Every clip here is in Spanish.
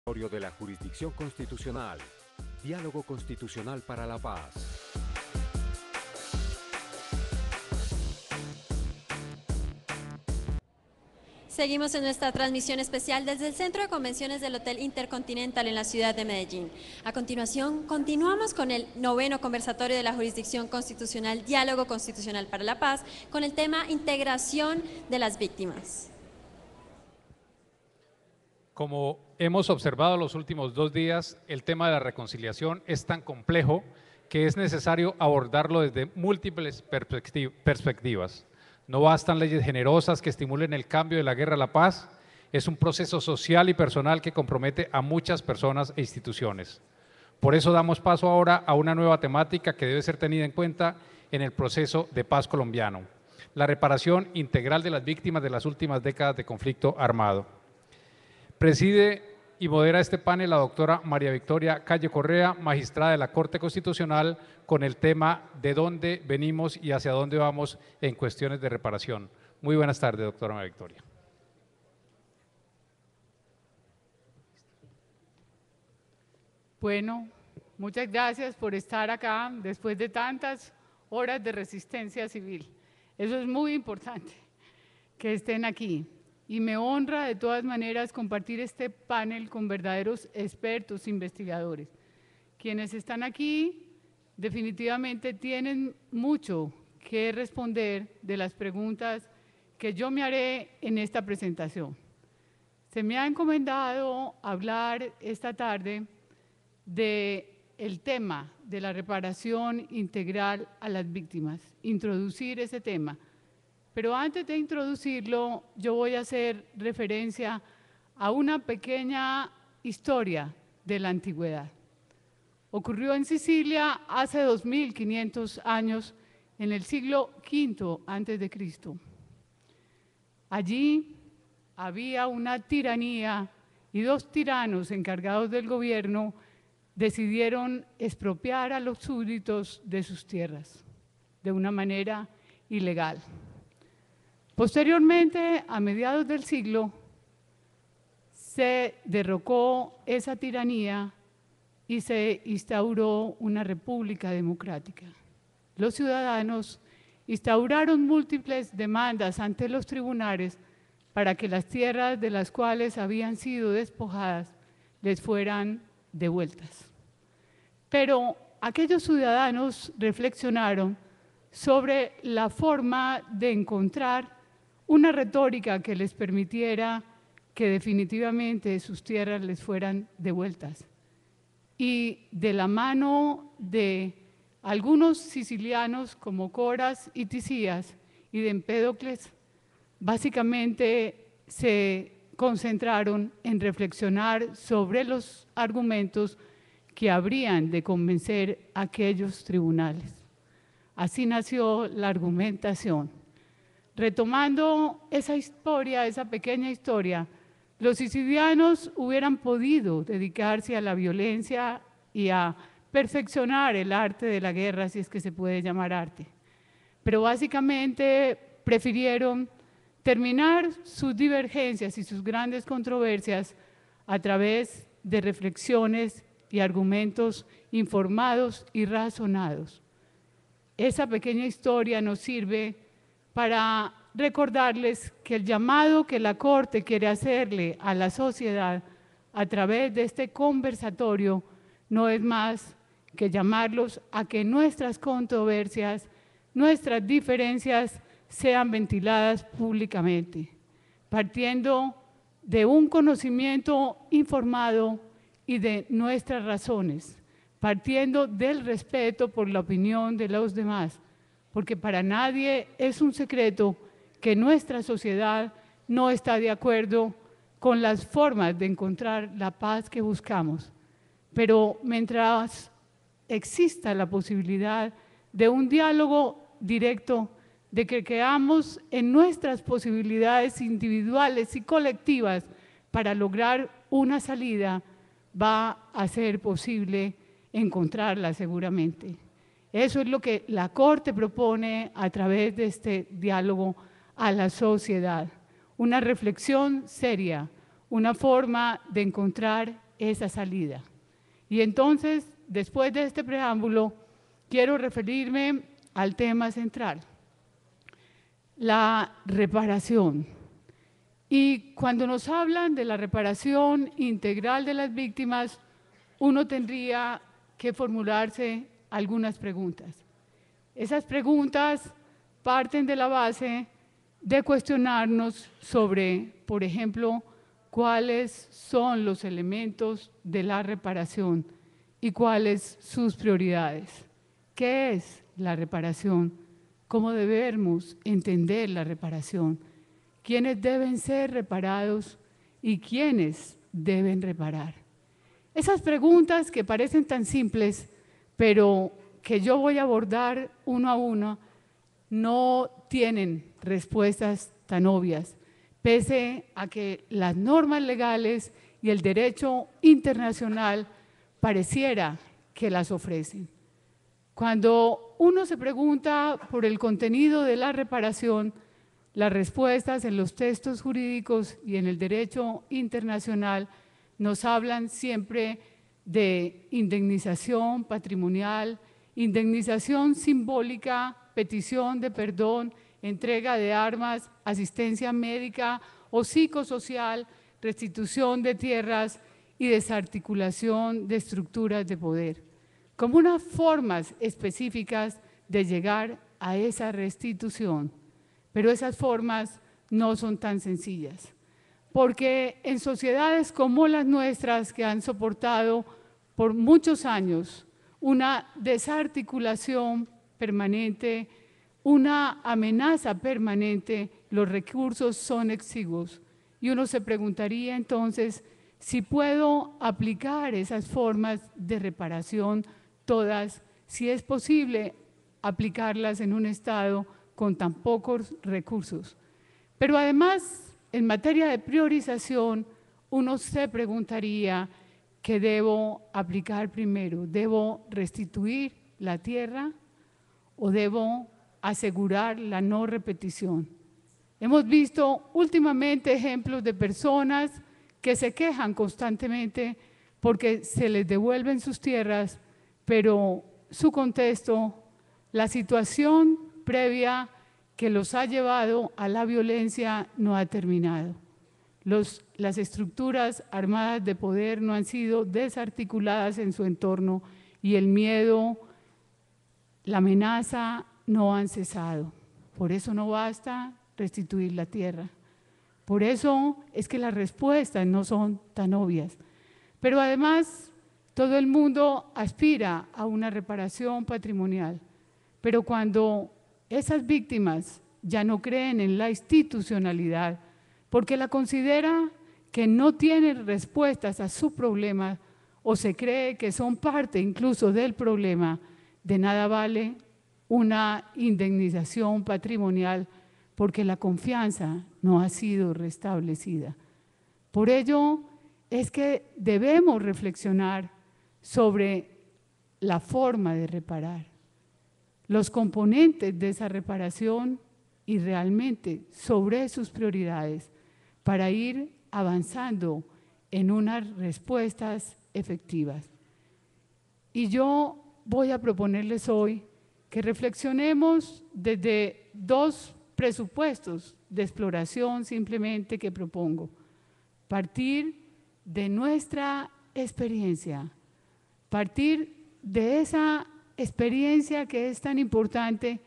De la Jurisdicción Constitucional. Diálogo Constitucional para la Paz. Seguimos en nuestra transmisión especial desde el Centro de Convenciones del Hotel Intercontinental en la ciudad de Medellín. A continuación, continuamos con el 9º conversatorio de la Jurisdicción Constitucional, Diálogo Constitucional para la Paz, con el tema Integración de las Víctimas. Como hemos observado los últimos 2 días, el tema de la reconciliación es tan complejo que es necesario abordarlo desde múltiples perspectivas. No bastan leyes generosas que estimulen el cambio de la guerra a la paz, es un proceso social y personal que compromete a muchas personas e instituciones. Por eso damos paso ahora a una nueva temática que debe ser tenida en cuenta en el proceso de paz colombiano: la reparación integral de las víctimas de las últimas décadas de conflicto armado. Preside y modera este panel la doctora María Victoria Calle Correa, magistrada de la Corte Constitucional, con el tema de dónde venimos y hacia dónde vamos en cuestiones de reparación. Muy buenas tardes, doctora María Victoria. Bueno, muchas gracias por estar acá después de tantas horas de resistencia civil. Eso es muy importante, que estén aquí. Y me honra de todas maneras compartir este panel con verdaderos expertos investigadores. Quienes están aquí definitivamente tienen mucho que responder de las preguntas que yo me haré en esta presentación. Se me ha encomendado hablar esta tarde del tema de la reparación integral a las víctimas, introducir ese tema. Pero antes de introducirlo, yo voy a hacer referencia a una pequeña historia de la antigüedad. Ocurrió en Sicilia hace 2500 años, en el siglo V a.C. Allí había una tiranía y 2 tiranos encargados del gobierno decidieron expropiar a los súbditos de sus tierras de una manera ilegal. Posteriormente, a mediados del siglo, se derrocó esa tiranía y se instauró una república democrática. Los ciudadanos instauraron múltiples demandas ante los tribunales para que las tierras de las cuales habían sido despojadas les fueran devueltas. Pero aquellos ciudadanos reflexionaron sobre la forma de encontrar una retórica que les permitiera que definitivamente sus tierras les fueran devueltas. Y de la mano de algunos sicilianos como Coras y Tisías y de Empédocles, básicamente se concentraron en reflexionar sobre los argumentos que habrían de convencer a aquellos tribunales. Así nació la argumentación. Retomando esa historia, esa pequeña historia, los sicilianos hubieran podido dedicarse a la violencia y a perfeccionar el arte de la guerra, si es que se puede llamar arte. Pero básicamente prefirieron terminar sus divergencias y sus grandes controversias a través de reflexiones y argumentos informados y razonados. Esa pequeña historia nos sirve para recordarles que el llamado que la Corte quiere hacerle a la sociedad a través de este conversatorio no es más que llamarlos a que nuestras controversias, nuestras diferencias sean ventiladas públicamente, partiendo de un conocimiento informado y de nuestras razones, partiendo del respeto por la opinión de los demás, porque para nadie es un secreto que nuestra sociedad no está de acuerdo con las formas de encontrar la paz que buscamos. Pero mientras exista la posibilidad de un diálogo directo, de que creamos en nuestras posibilidades individuales y colectivas para lograr una salida, va a ser posible encontrarla seguramente. Eso es lo que la Corte propone a través de este diálogo a la sociedad. Una reflexión seria, una forma de encontrar esa salida. Y entonces, después de este preámbulo, quiero referirme al tema central, la reparación. Y cuando nos hablan de la reparación integral de las víctimas, uno tendría que formularse algunas preguntas. Esas preguntas parten de la base de cuestionarnos sobre, por ejemplo, cuáles son los elementos de la reparación y cuáles sus prioridades. ¿Qué es la reparación? ¿Cómo debemos entender la reparación? ¿Quiénes deben ser reparados y quiénes deben reparar? Esas preguntas que parecen tan simples, pero que yo voy a abordar uno a uno, no tienen respuestas tan obvias, pese a que las normas legales y el derecho internacional pareciera que las ofrecen. Cuando uno se pregunta por el contenido de la reparación, las respuestas en los textos jurídicos y en el derecho internacional nos hablan siempre de indemnización patrimonial, indemnización simbólica, petición de perdón, entrega de armas, asistencia médica o psicosocial, restitución de tierras y desarticulación de estructuras de poder, como unas formas específicas de llegar a esa restitución. Pero esas formas no son tan sencillas, porque en sociedades como las nuestras, que han soportado por muchos años una desarticulación permanente, una amenaza permanente, los recursos son exiguos. Y uno se preguntaría entonces si puedo aplicar esas formas de reparación todas, si es posible aplicarlas en un Estado con tan pocos recursos. Pero además, en materia de priorización, uno se preguntaría qué debo aplicar primero. ¿Debo restituir la tierra o debo asegurar la no repetición? Hemos visto últimamente ejemplos de personas que se quejan constantemente porque se les devuelven sus tierras, pero su contexto, la situación previa que los ha llevado a la violencia no ha terminado. Las estructuras armadas de poder no han sido desarticuladas en su entorno y el miedo, la amenaza no han cesado. Por eso no basta restituir la tierra. Por eso es que las respuestas no son tan obvias. Pero además, todo el mundo aspira a una reparación patrimonial. Pero cuando esas víctimas ya no creen en la institucionalidad, porque la considera que no tiene respuestas a su problema o se cree que son parte incluso del problema, de nada vale una indemnización patrimonial porque la confianza no ha sido restablecida. Por ello es que debemos reflexionar sobre la forma de reparar, los componentes de esa reparación y realmente sobre sus prioridades para ir avanzando en unas respuestas efectivas. Y yo voy a proponerles hoy que reflexionemos desde dos presupuestos de exploración simplemente que propongo. Partir de nuestra experiencia, partir de esa experiencia que es tan importante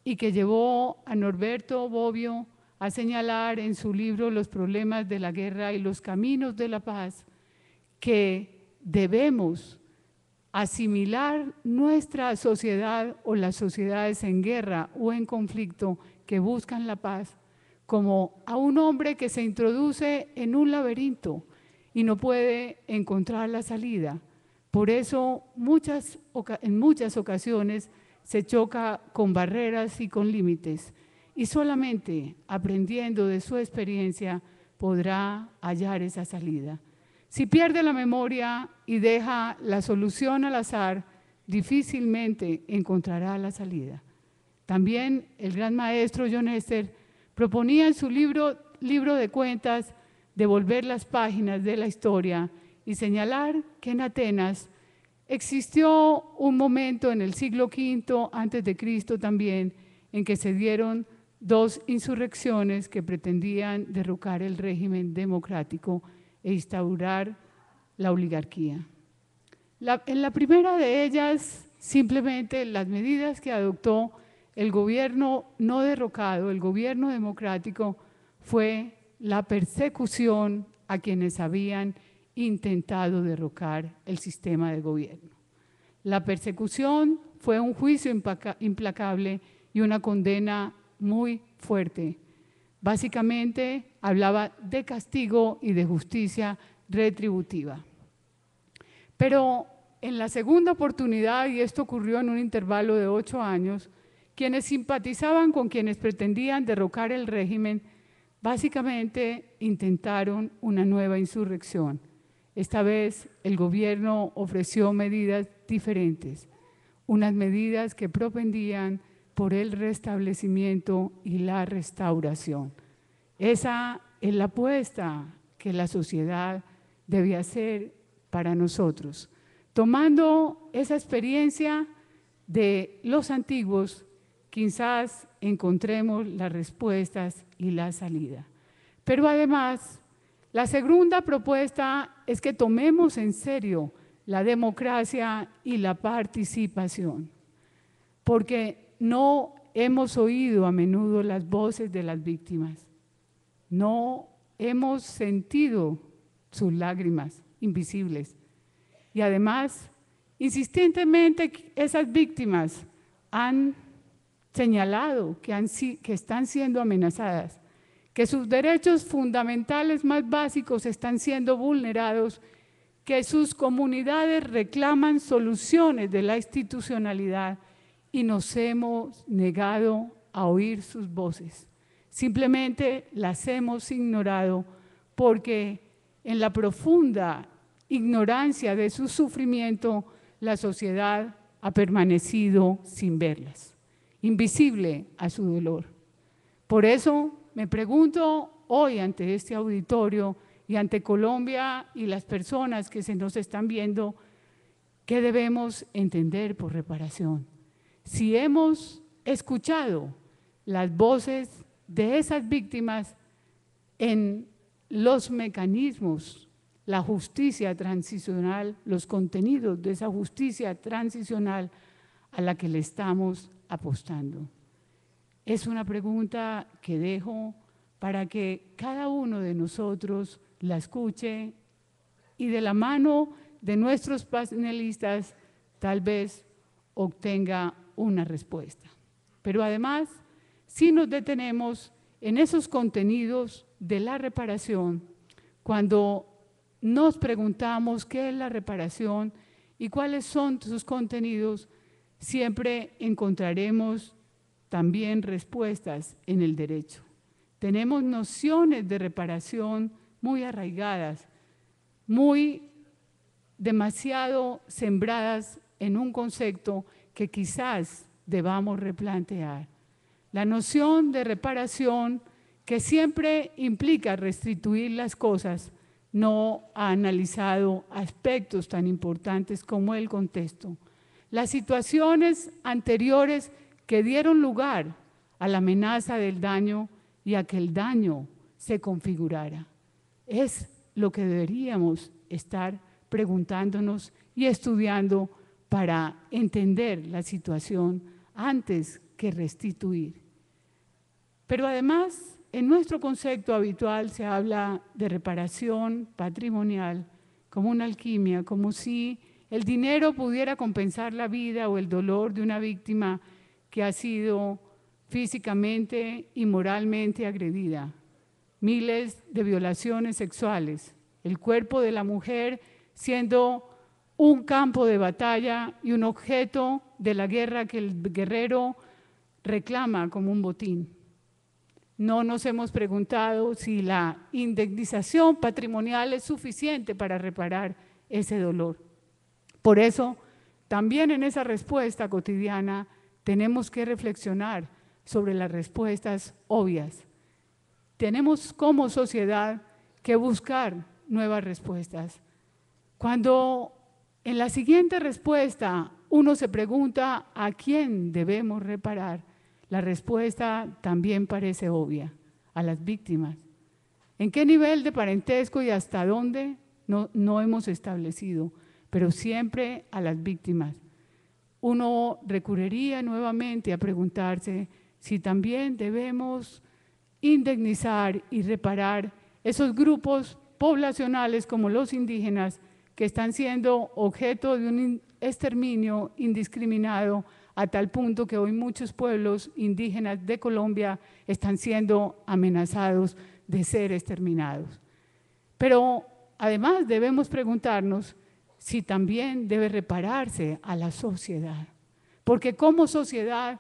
y que llevó a Norberto Bobbio a señalar en su libro Los problemas de la guerra y los caminos de la paz, que debemos asimilar nuestra sociedad o las sociedades en guerra o en conflicto que buscan la paz como a un hombre que se introduce en un laberinto y no puede encontrar la salida. Por eso en muchas ocasiones se choca con barreras y con límites y solamente aprendiendo de su experiencia podrá hallar esa salida. Si pierde la memoria y deja la solución al azar, difícilmente encontrará la salida. También el gran maestro John Esther proponía en su libro de cuentas devolver las páginas de la historia y señalar que en Atenas existió un momento en el siglo V antes de Cristo también en que se dieron dos insurrecciones que pretendían derrocar el régimen democrático e instaurar la oligarquía. En la primera de ellas, simplemente las medidas que adoptó el gobierno no derrocado, el gobierno democrático, fue la persecución a quienes habían intentado derrocar el sistema de gobierno. La persecución fue un juicio implacable y una condena muy fuerte. Básicamente hablaba de castigo y de justicia retributiva. Pero en la segunda oportunidad, y esto ocurrió en un intervalo de 8 años, quienes simpatizaban con quienes pretendían derrocar el régimen, básicamente intentaron una nueva insurrección. Esta vez el gobierno ofreció medidas diferentes, unas medidas que propendían por el restablecimiento y la restauración. Esa es la apuesta que la sociedad debe hacer para nosotros, tomando esa experiencia de los antiguos, quizás encontremos las respuestas y la salida. Pero además, la segunda propuesta es que tomemos en serio la democracia y la participación, porque no hemos oído a menudo las voces de las víctimas, no hemos sentido sus lágrimas invisibles y además, insistentemente esas víctimas han señalado que están siendo amenazadas, que sus derechos fundamentales más básicos están siendo vulnerados, que sus comunidades reclaman soluciones de la institucionalidad y nos hemos negado a oír sus voces. Simplemente las hemos ignorado porque en la profunda ignorancia de su sufrimiento, la sociedad ha permanecido sin verlas, invisible a su dolor. Por eso me pregunto hoy ante este auditorio y ante Colombia y las personas que se nos están viendo, ¿qué debemos entender por reparación? Si hemos escuchado las voces de esas víctimas en los mecanismos, la justicia transicional, los contenidos de esa justicia transicional a la que le estamos apostando. Es una pregunta que dejo para que cada uno de nosotros la escuche y de la mano de nuestros panelistas tal vez obtenga una respuesta. Pero además, si nos detenemos en esos contenidos de la reparación, cuando nos preguntamos qué es la reparación y cuáles son sus contenidos, siempre encontraremos también respuestas en el derecho. Tenemos nociones de reparación muy arraigadas, demasiado sembradas en un concepto que quizás debamos replantear. La noción de reparación que siempre implica restituir las cosas no ha analizado aspectos tan importantes como el contexto. Las situaciones anteriores que dieron lugar a la amenaza del daño y a que el daño se configurara. Es lo que deberíamos estar preguntándonos y estudiando para entender la situación antes que restituir. Pero además, en nuestro concepto habitual se habla de reparación patrimonial como una alquimia, como si el dinero pudiera compensar la vida o el dolor de una víctima que ha sido físicamente y moralmente agredida. Miles de violaciones sexuales, el cuerpo de la mujer siendo un campo de batalla y un objeto de la guerra que el guerrero reclama como un botín. No nos hemos preguntado si la indemnización patrimonial es suficiente para reparar ese dolor. Por eso, también en esa respuesta cotidiana tenemos que reflexionar sobre las respuestas obvias. Tenemos como sociedad que buscar nuevas respuestas. Cuando en la siguiente respuesta uno se pregunta a quién debemos reparar, la respuesta también parece obvia: a las víctimas. ¿En qué nivel de parentesco y hasta dónde? No hemos establecido, pero siempre a las víctimas. Uno recurriría nuevamente a preguntarse si también debemos indemnizar y reparar esos grupos poblacionales como los indígenas que están siendo objeto de un exterminio indiscriminado a tal punto que hoy muchos pueblos indígenas de Colombia están siendo amenazados de ser exterminados. Pero además debemos preguntarnos si también debe repararse a la sociedad, porque como sociedad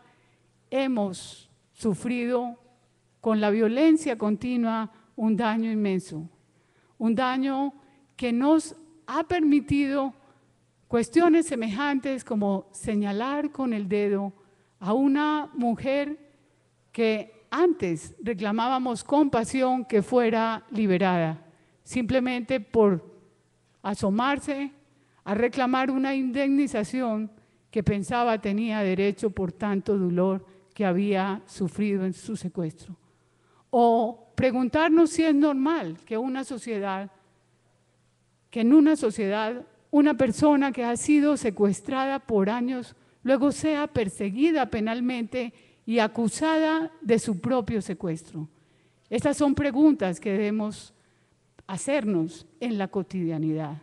hemos sufrido con la violencia continua un daño inmenso, un daño que nos ha permitido cuestiones semejantes como señalar con el dedo a una mujer que antes reclamábamos con pasión que fuera liberada, simplemente por asomarse a reclamar una indemnización que pensaba tenía derecho por tanto dolor que había sufrido en su secuestro. O preguntarnos si es normal que en una sociedad una persona que ha sido secuestrada por años luego sea perseguida penalmente y acusada de su propio secuestro. Estas son preguntas que debemos hacernos en la cotidianidad.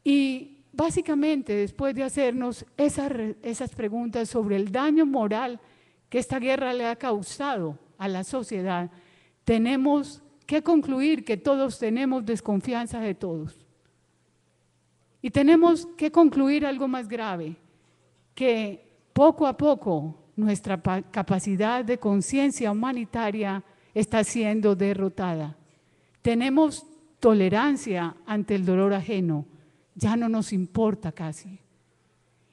Y básicamente, después de hacernos esas preguntas sobre el daño moral que esta guerra le ha causado a la sociedad, tenemos que concluir que todos tenemos desconfianza de todos. Y tenemos que concluir algo más grave, que poco a poco nuestra capacidad de conciencia humanitaria está siendo derrotada. Tenemos tolerancia ante el dolor ajeno, ya no nos importa casi.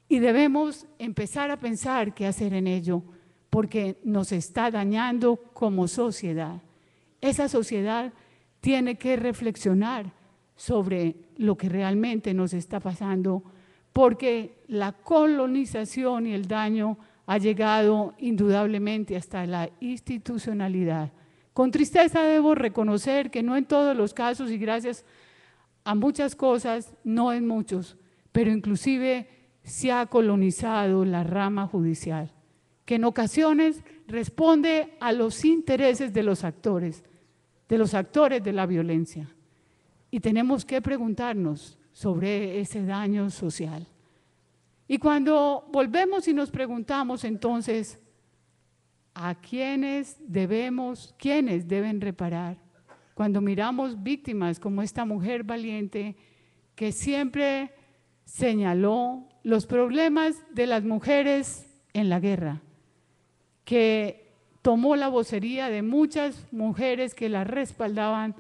Y debemos empezar a pensar qué hacer en ello, porque nos está dañando como sociedad. Esa sociedad tiene que reflexionar sobre lo que realmente nos está pasando, porque la colonización y el daño ha llegado indudablemente hasta la institucionalidad. Con tristeza debo reconocer que no en todos los casos y gracias a muchas cosas, no en muchos, pero inclusive se ha colonizado la rama judicial, que en ocasiones responde a los intereses de los actores de la violencia. Y tenemos que preguntarnos sobre ese daño social. Y cuando volvemos y nos preguntamos entonces, ¿a quiénes deben reparar? Cuando miramos víctimas como esta mujer valiente que siempre señaló los problemas de las mujeres en la guerra, que tomó la vocería de muchas mujeres que la respaldaban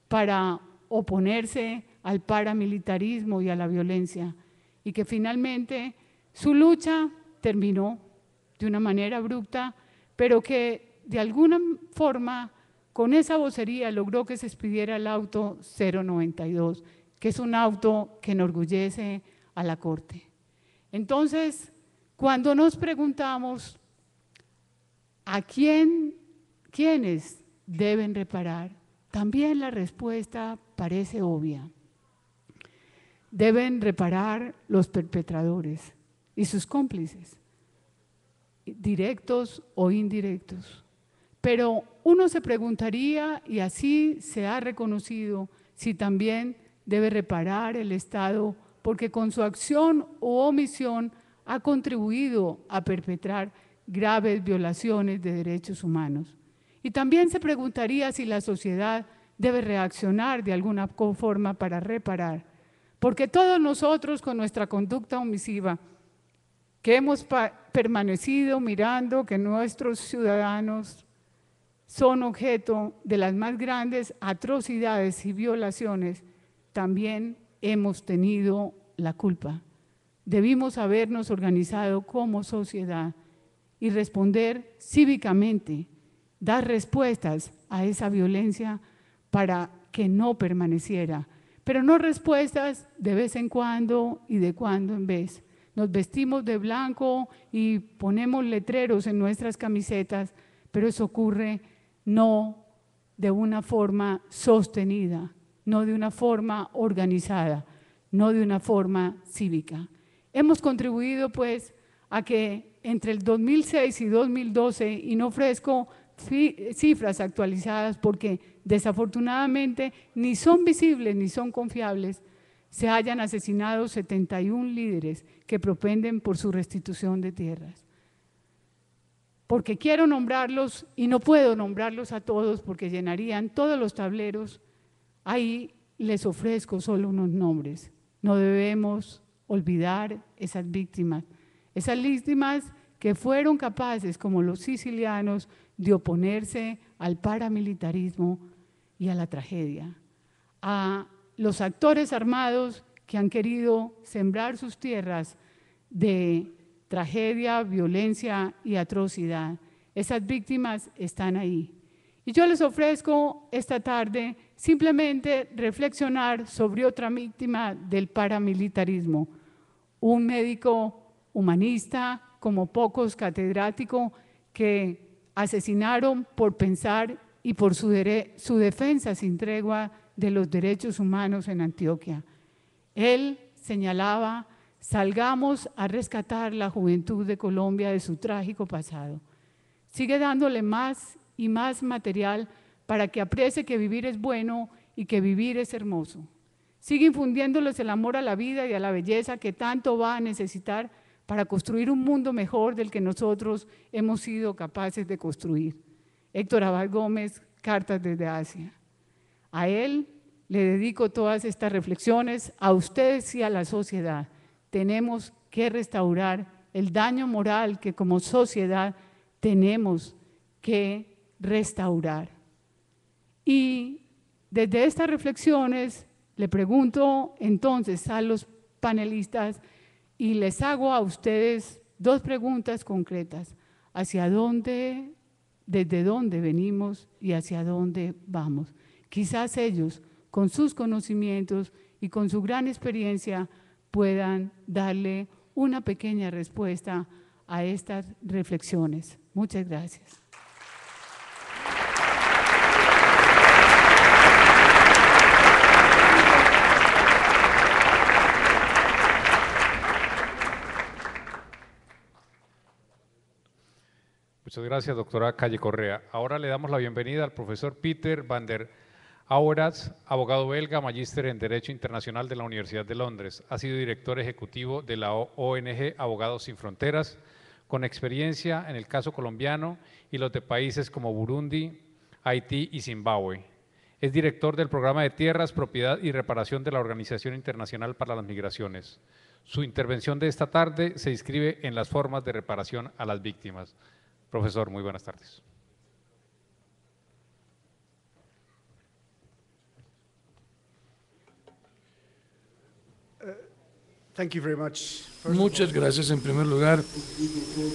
para oponerse al paramilitarismo y a la violencia, y que finalmente su lucha terminó de una manera abrupta, pero que de alguna forma con esa vocería logró que se expidiera el auto 092, que es un auto que enorgullece a la Corte. Entonces, cuando nos preguntamos a quiénes deben reparar, también la respuesta parece obvia. Deben reparar los perpetradores y sus cómplices, directos o indirectos. Pero uno se preguntaría, y así se ha reconocido, si también debe reparar el Estado, porque con su acción o omisión ha contribuido a perpetrar graves violaciones de derechos humanos. Y también se preguntaría si la sociedad debe reaccionar de alguna forma para reparar, porque todos nosotros con nuestra conducta omisiva, que hemos permanecido mirando que nuestros ciudadanos son objeto de las más grandes atrocidades y violaciones, también hemos tenido la culpa. Debimos habernos organizado como sociedad y responder cívicamente, dar respuestas a esa violencia para que no permaneciera, pero no respuestas de vez en cuando y de cuando en vez. Nos vestimos de blanco y ponemos letreros en nuestras camisetas, pero eso ocurre no de una forma sostenida, no de una forma organizada, no de una forma cívica. Hemos contribuido pues a que entre el 2006 y 2012, y no ofrezco cifras actualizadas porque desafortunadamente ni son visibles ni son confiables, se hayan asesinado 71 líderes que propenden por su restitución de tierras. Porque quiero nombrarlos y no puedo nombrarlos a todos porque llenarían todos los tableros, ahí les ofrezco solo unos nombres. No debemos olvidar esas víctimas que fueron capaces, como los sicilianos, de oponerse al paramilitarismo y a la tragedia, a los actores armados que han querido sembrar sus tierras de tragedia, violencia y atrocidad. Esas víctimas están ahí. Y yo les ofrezco esta tarde simplemente reflexionar sobre otra víctima del paramilitarismo, un médico humanista, como pocos, catedrático, que asesinaron por pensar y por su defensa sin tregua de los derechos humanos en Antioquia. Él señalaba: salgamos a rescatar la juventud de Colombia de su trágico pasado. Sigue dándole más y más material para que aprecie que vivir es bueno y que vivir es hermoso. Sigue infundiéndoles el amor a la vida y a la belleza que tanto va a necesitar para construir un mundo mejor del que nosotros hemos sido capaces de construir. Héctor Abad Gómez, Cartas desde Asia. A él le dedico todas estas reflexiones, a ustedes y a la sociedad. Tenemos que restaurar el daño moral que como sociedad tenemos que restaurar. Y desde estas reflexiones le pregunto entonces a los panelistas y les hago a ustedes dos preguntas concretas: ¿hacia dónde, desde dónde venimos y hacia dónde vamos? Quizás ellos, con sus conocimientos y con su gran experiencia, puedan darle una pequeña respuesta a estas reflexiones. Muchas gracias. Muchas gracias, doctora Calle Correa. Ahora le damos la bienvenida al profesor Peter van der Auweraerts, abogado belga, magíster en Derecho Internacional de la Universidad de Londres. Ha sido director ejecutivo de la ONG Abogados Sin Fronteras, con experiencia en el caso colombiano y los de países como Burundi, Haití y Zimbabue. Es director del Programa de Tierras, Propiedad y Reparación de la Organización Internacional para las Migraciones. Su intervención de esta tarde se inscribe en las formas de reparación a las víctimas. Profesor, muy buenas tardes. Muchas gracias en primer lugar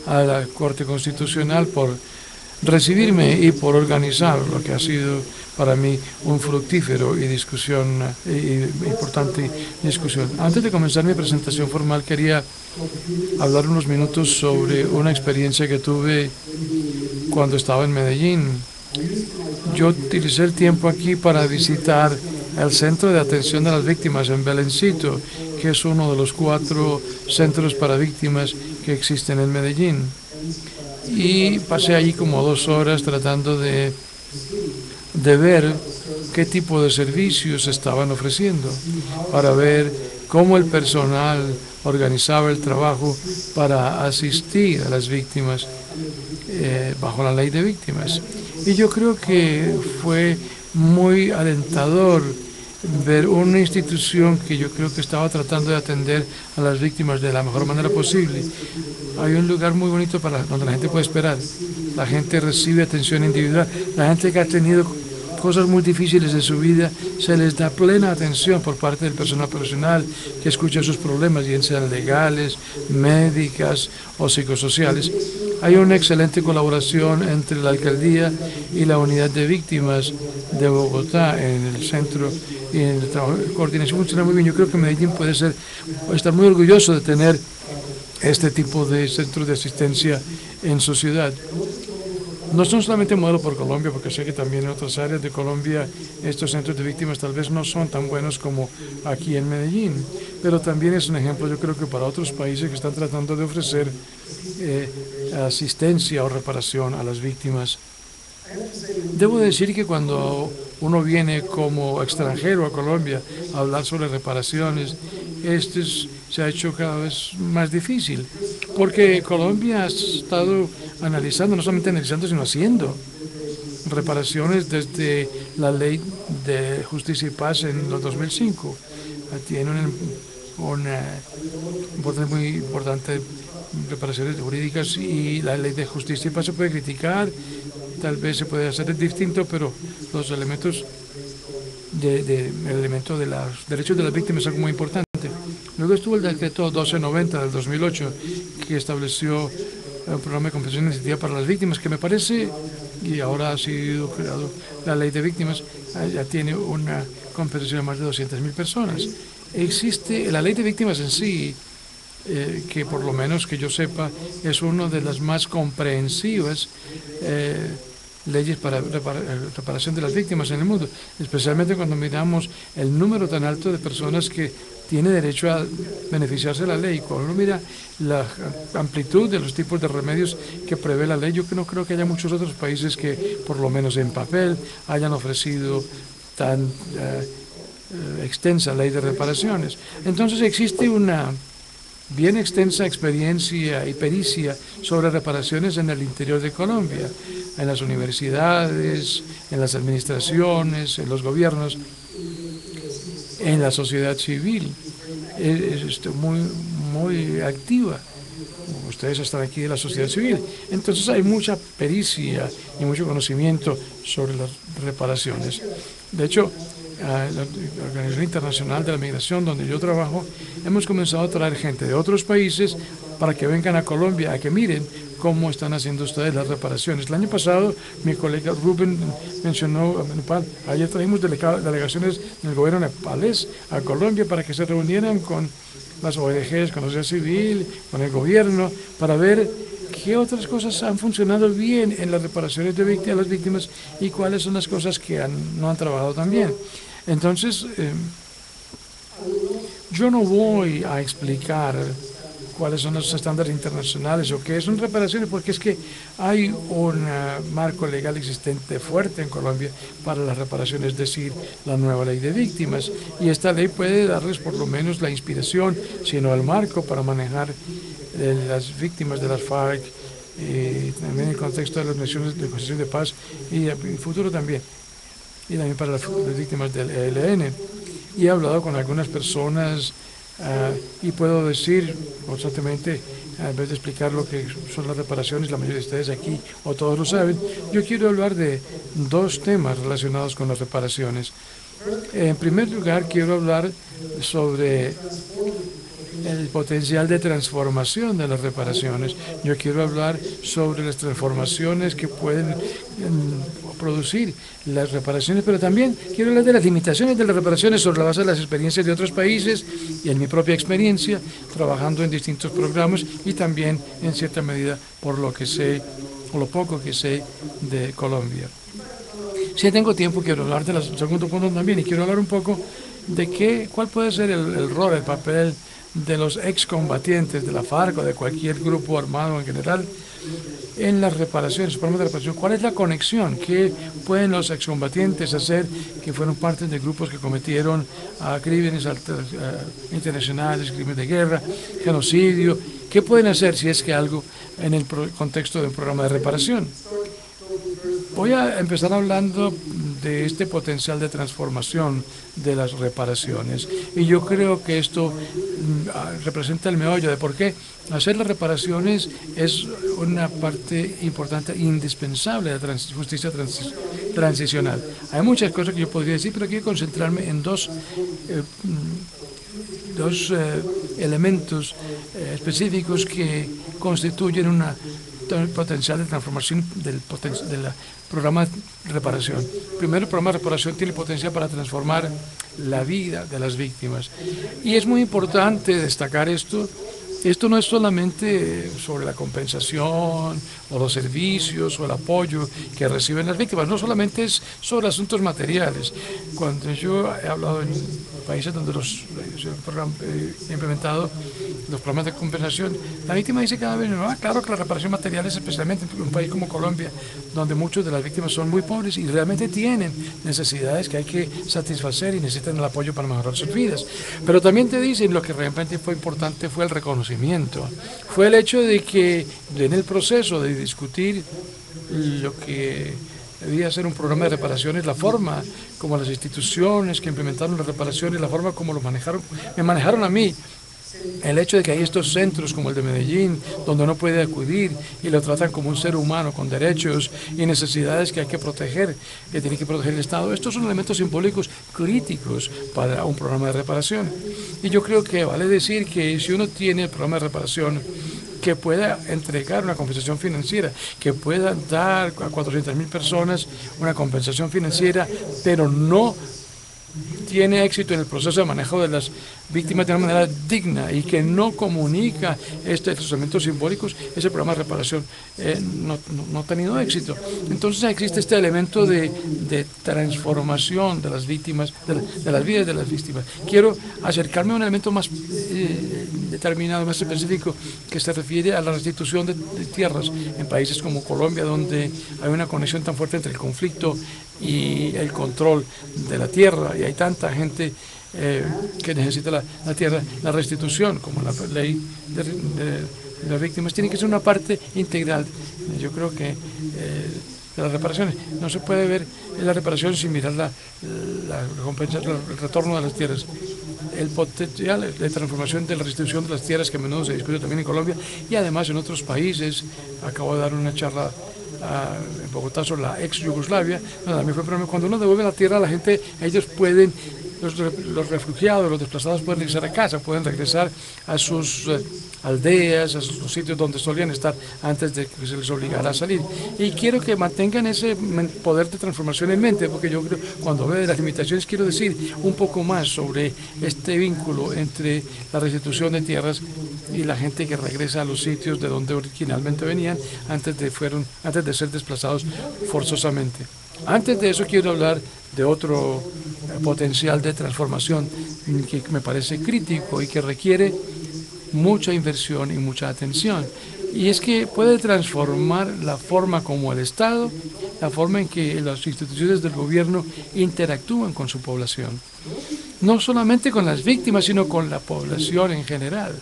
a la Corte Constitucional por recibirme y por organizar lo que ha sido para mí un fructífero y importante discusión. Antes de comenzar mi presentación formal, quería hablar unos minutos sobre una experiencia que tuve cuando estaba en Medellín. Yo utilicé el tiempo aquí para visitar el Centro de Atención de las Víctimas en Belencito, que es uno de los 4 centros para víctimas que existen en Medellín. Y pasé allí como 2 horas tratando de ver qué tipo de servicios estaban ofreciendo, para ver cómo el personal organizaba el trabajo para asistir a las víctimas bajo la ley de víctimas. Y yo creo que fue muy alentador ver una institución que yo creo que estaba tratando de atender a las víctimas de la mejor manera posible. Hay un lugar muy bonito donde la gente puede esperar. La gente recibe atención individual. La gente que ha tenido cosas muy difíciles de su vida, se les da plena atención por parte del personal profesional que escucha sus problemas, bien sean legales, médicas o psicosociales. Hay una excelente colaboración entre la alcaldía y la unidad de víctimas de Bogotá en el centro y el trabajo de coordinación funciona muy bien. Yo creo que Medellín puede estar muy orgulloso de tener este tipo de centros de asistencia en su ciudad. No son solamente modelo por Colombia, porque sé que también en otras áreas de Colombia estos centros de víctimas tal vez no son tan buenos como aquí en Medellín, pero también es un ejemplo, yo creo que para otros países que están tratando de ofrecer asistencia o reparación a las víctimas. Debo decir que cuando uno viene como extranjero a Colombia a hablar sobre reparaciones, se ha hecho cada vez más difícil, porque Colombia ha estado analizando, no solamente analizando, sino haciendo reparaciones desde la Ley de Justicia y Paz en los 2005. Tiene una importancia muy importante, reparaciones jurídicas, y la Ley de Justicia y Paz se puede criticar, tal vez se puede hacer distinto, pero los elementos el elemento de los derechos de las víctimas es algo muy importante. Luego estuvo el decreto 1290 del 2008, que estableció un programa de compensación iniciativa para las víctimas, que me parece, y ahora ha sido creado la ley de víctimas, ya tiene una compensación de más de 200.000 personas. Existe la ley de víctimas en sí, que por lo menos que yo sepa es una de las más comprensivas leyes para reparación de las víctimas en el mundo, especialmente cuando miramos el número tan alto de personas que tiene derecho a beneficiarse de la ley. Cuando uno mira la amplitud de los tipos de remedios que prevé la ley, yo no creo que haya muchos otros países que, por lo menos en papel, hayan ofrecido tan extensa ley de reparaciones. Entonces existe una bien extensa experiencia y pericia sobre reparaciones en el interior de Colombia, en las universidades, en las administraciones, en los gobiernos, en la sociedad civil. Es muy activa. Ustedes están aquí de la sociedad civil. Entonces hay mucha pericia y mucho conocimiento sobre las reparaciones. De hecho, la Organización Internacional de la Migración, donde yo trabajo, hemos comenzado a traer gente de otros países para que vengan a Colombia, a que miren cómo están haciendo ustedes las reparaciones. El año pasado, mi colega Rubén mencionó a Nepal. Ayer trajimos delegaciones del gobierno nepalés a Colombia para que se reunieran con las ONGs, con la sociedad civil, con el gobierno, para ver qué otras cosas han funcionado bien en las reparaciones de las víctimas y cuáles son las cosas que no han trabajado tan bien. Entonces, yo no voy a explicar cuáles son los estándares internacionales o qué son reparaciones, porque es que hay un marco legal existente fuerte en Colombia para las reparaciones, es decir, la nueva ley de víctimas, y esta ley puede darles por lo menos la inspiración, sino el marco para manejar las víctimas de las FARC, también en el contexto de las misiones de negociación de paz y en el futuro también, y también para las víctimas del ELN. Y he hablado con algunas personas y puedo decir constantemente, en vez de explicar lo que son las reparaciones, la mayoría de ustedes aquí o todos lo saben, yo quiero hablar de dos temas relacionados con las reparaciones. En primer lugar, quiero hablar sobre el potencial de transformación de las reparaciones. Yo quiero hablar sobre las transformaciones que pueden producir las reparaciones, pero también quiero hablar de las limitaciones de las reparaciones sobre la base de las experiencias de otros países y en mi propia experiencia, trabajando en distintos programas y también en cierta medida por lo que sé, o lo poco que sé de Colombia. Si tengo tiempo, quiero hablar del segundo punto también, y quiero hablar un poco de cuál puede ser el rol, el papel de los excombatientes de la FARC o de cualquier grupo armado en general en las reparaciones, programas de reparación. ¿Cuál es la conexión? ¿Qué pueden los excombatientes hacer que fueron parte de grupos que cometieron crímenes internacionales, crímenes de guerra, genocidio? ¿Qué pueden hacer si es que algo en el contexto de un programa de reparación? Voy a empezar hablando de este potencial de transformación de las reparaciones. Y yo creo que esto representa el meollo de por qué hacer las reparaciones es una parte importante, indispensable de la justicia transicional. Hay muchas cosas que yo podría decir, pero quiero concentrarme en dos elementos específicos que constituyen una potencial de transformación del programa de reparación. Primero, el programa de reparación tiene potencial para transformar la vida de las víctimas. Y es muy importante destacar esto. Esto no es solamente sobre la compensación o los servicios o el apoyo que reciben las víctimas, no solamente es sobre asuntos materiales. Cuando yo he hablado en países donde he implementado los programas de compensación, la víctima dice cada vez, no, claro que la reparación material es especialmente en un país como Colombia, donde muchos de las víctimas son muy pobres y realmente tienen necesidades que hay que satisfacer y necesitan el apoyo para mejorar sus vidas. Pero también te dicen, lo que realmente fue importante fue el reconocimiento, fue el hecho de que en el proceso de discutir lo que debía ser un programa de reparaciones, la forma como las instituciones que implementaron las reparaciones, la forma como me manejaron a mí, el hecho de que hay estos centros como el de Medellín, donde uno puede acudir y lo tratan como un ser humano con derechos y necesidades que hay que proteger, que tiene que proteger el Estado. Estos son elementos simbólicos críticos para un programa de reparación. Y yo creo que vale decir que si uno tiene el programa de reparación, que pueda entregar una compensación financiera, que pueda dar a 400.000 personas una compensación financiera, pero no tiene éxito en el proceso de manejo de las víctimas de una manera digna y que no comunica estos elementos simbólicos, ese programa de reparación no ha tenido éxito. Entonces existe este elemento de transformación de las víctimas, de las vidas de las víctimas. Quiero acercarme a un elemento más determinado, más específico, que se refiere a la restitución de tierras en países como Colombia, donde hay una conexión tan fuerte entre el conflicto y el control de la tierra, y hay tanta gente que necesita la tierra. La restitución, como la ley de las víctimas, tiene que ser una parte integral. Yo creo que de las reparaciones no se puede ver la reparación sin mirar la recompensa, el retorno de las tierras, el potencial de transformación de la restitución de las tierras, que a menudo se discute también en Colombia y además en otros países. Acabo de dar una charla en Bogotá sobre la ex Yugoslavia. Cuando uno devuelve la tierra a la gente, ellos pueden, los refugiados, los desplazados pueden regresar a casa, pueden regresar a sus aldeas, a los sitios donde solían estar antes de que se les obligara a salir. Y quiero que mantengan ese poder de transformación en mente, porque yo creo, cuando veo de las limitaciones, quiero decir un poco más sobre este vínculo entre la restitución de tierras y la gente que regresa a los sitios de donde originalmente venían antes de ser desplazados forzosamente. Antes de eso quiero hablar de otro potencial de transformación que me parece crítico y que requiere mucha inversión y mucha atención. Y es que puede transformar la forma como el Estado, la forma en que las instituciones del gobierno interactúan con su población. No solamente con las víctimas, sino con la población en general.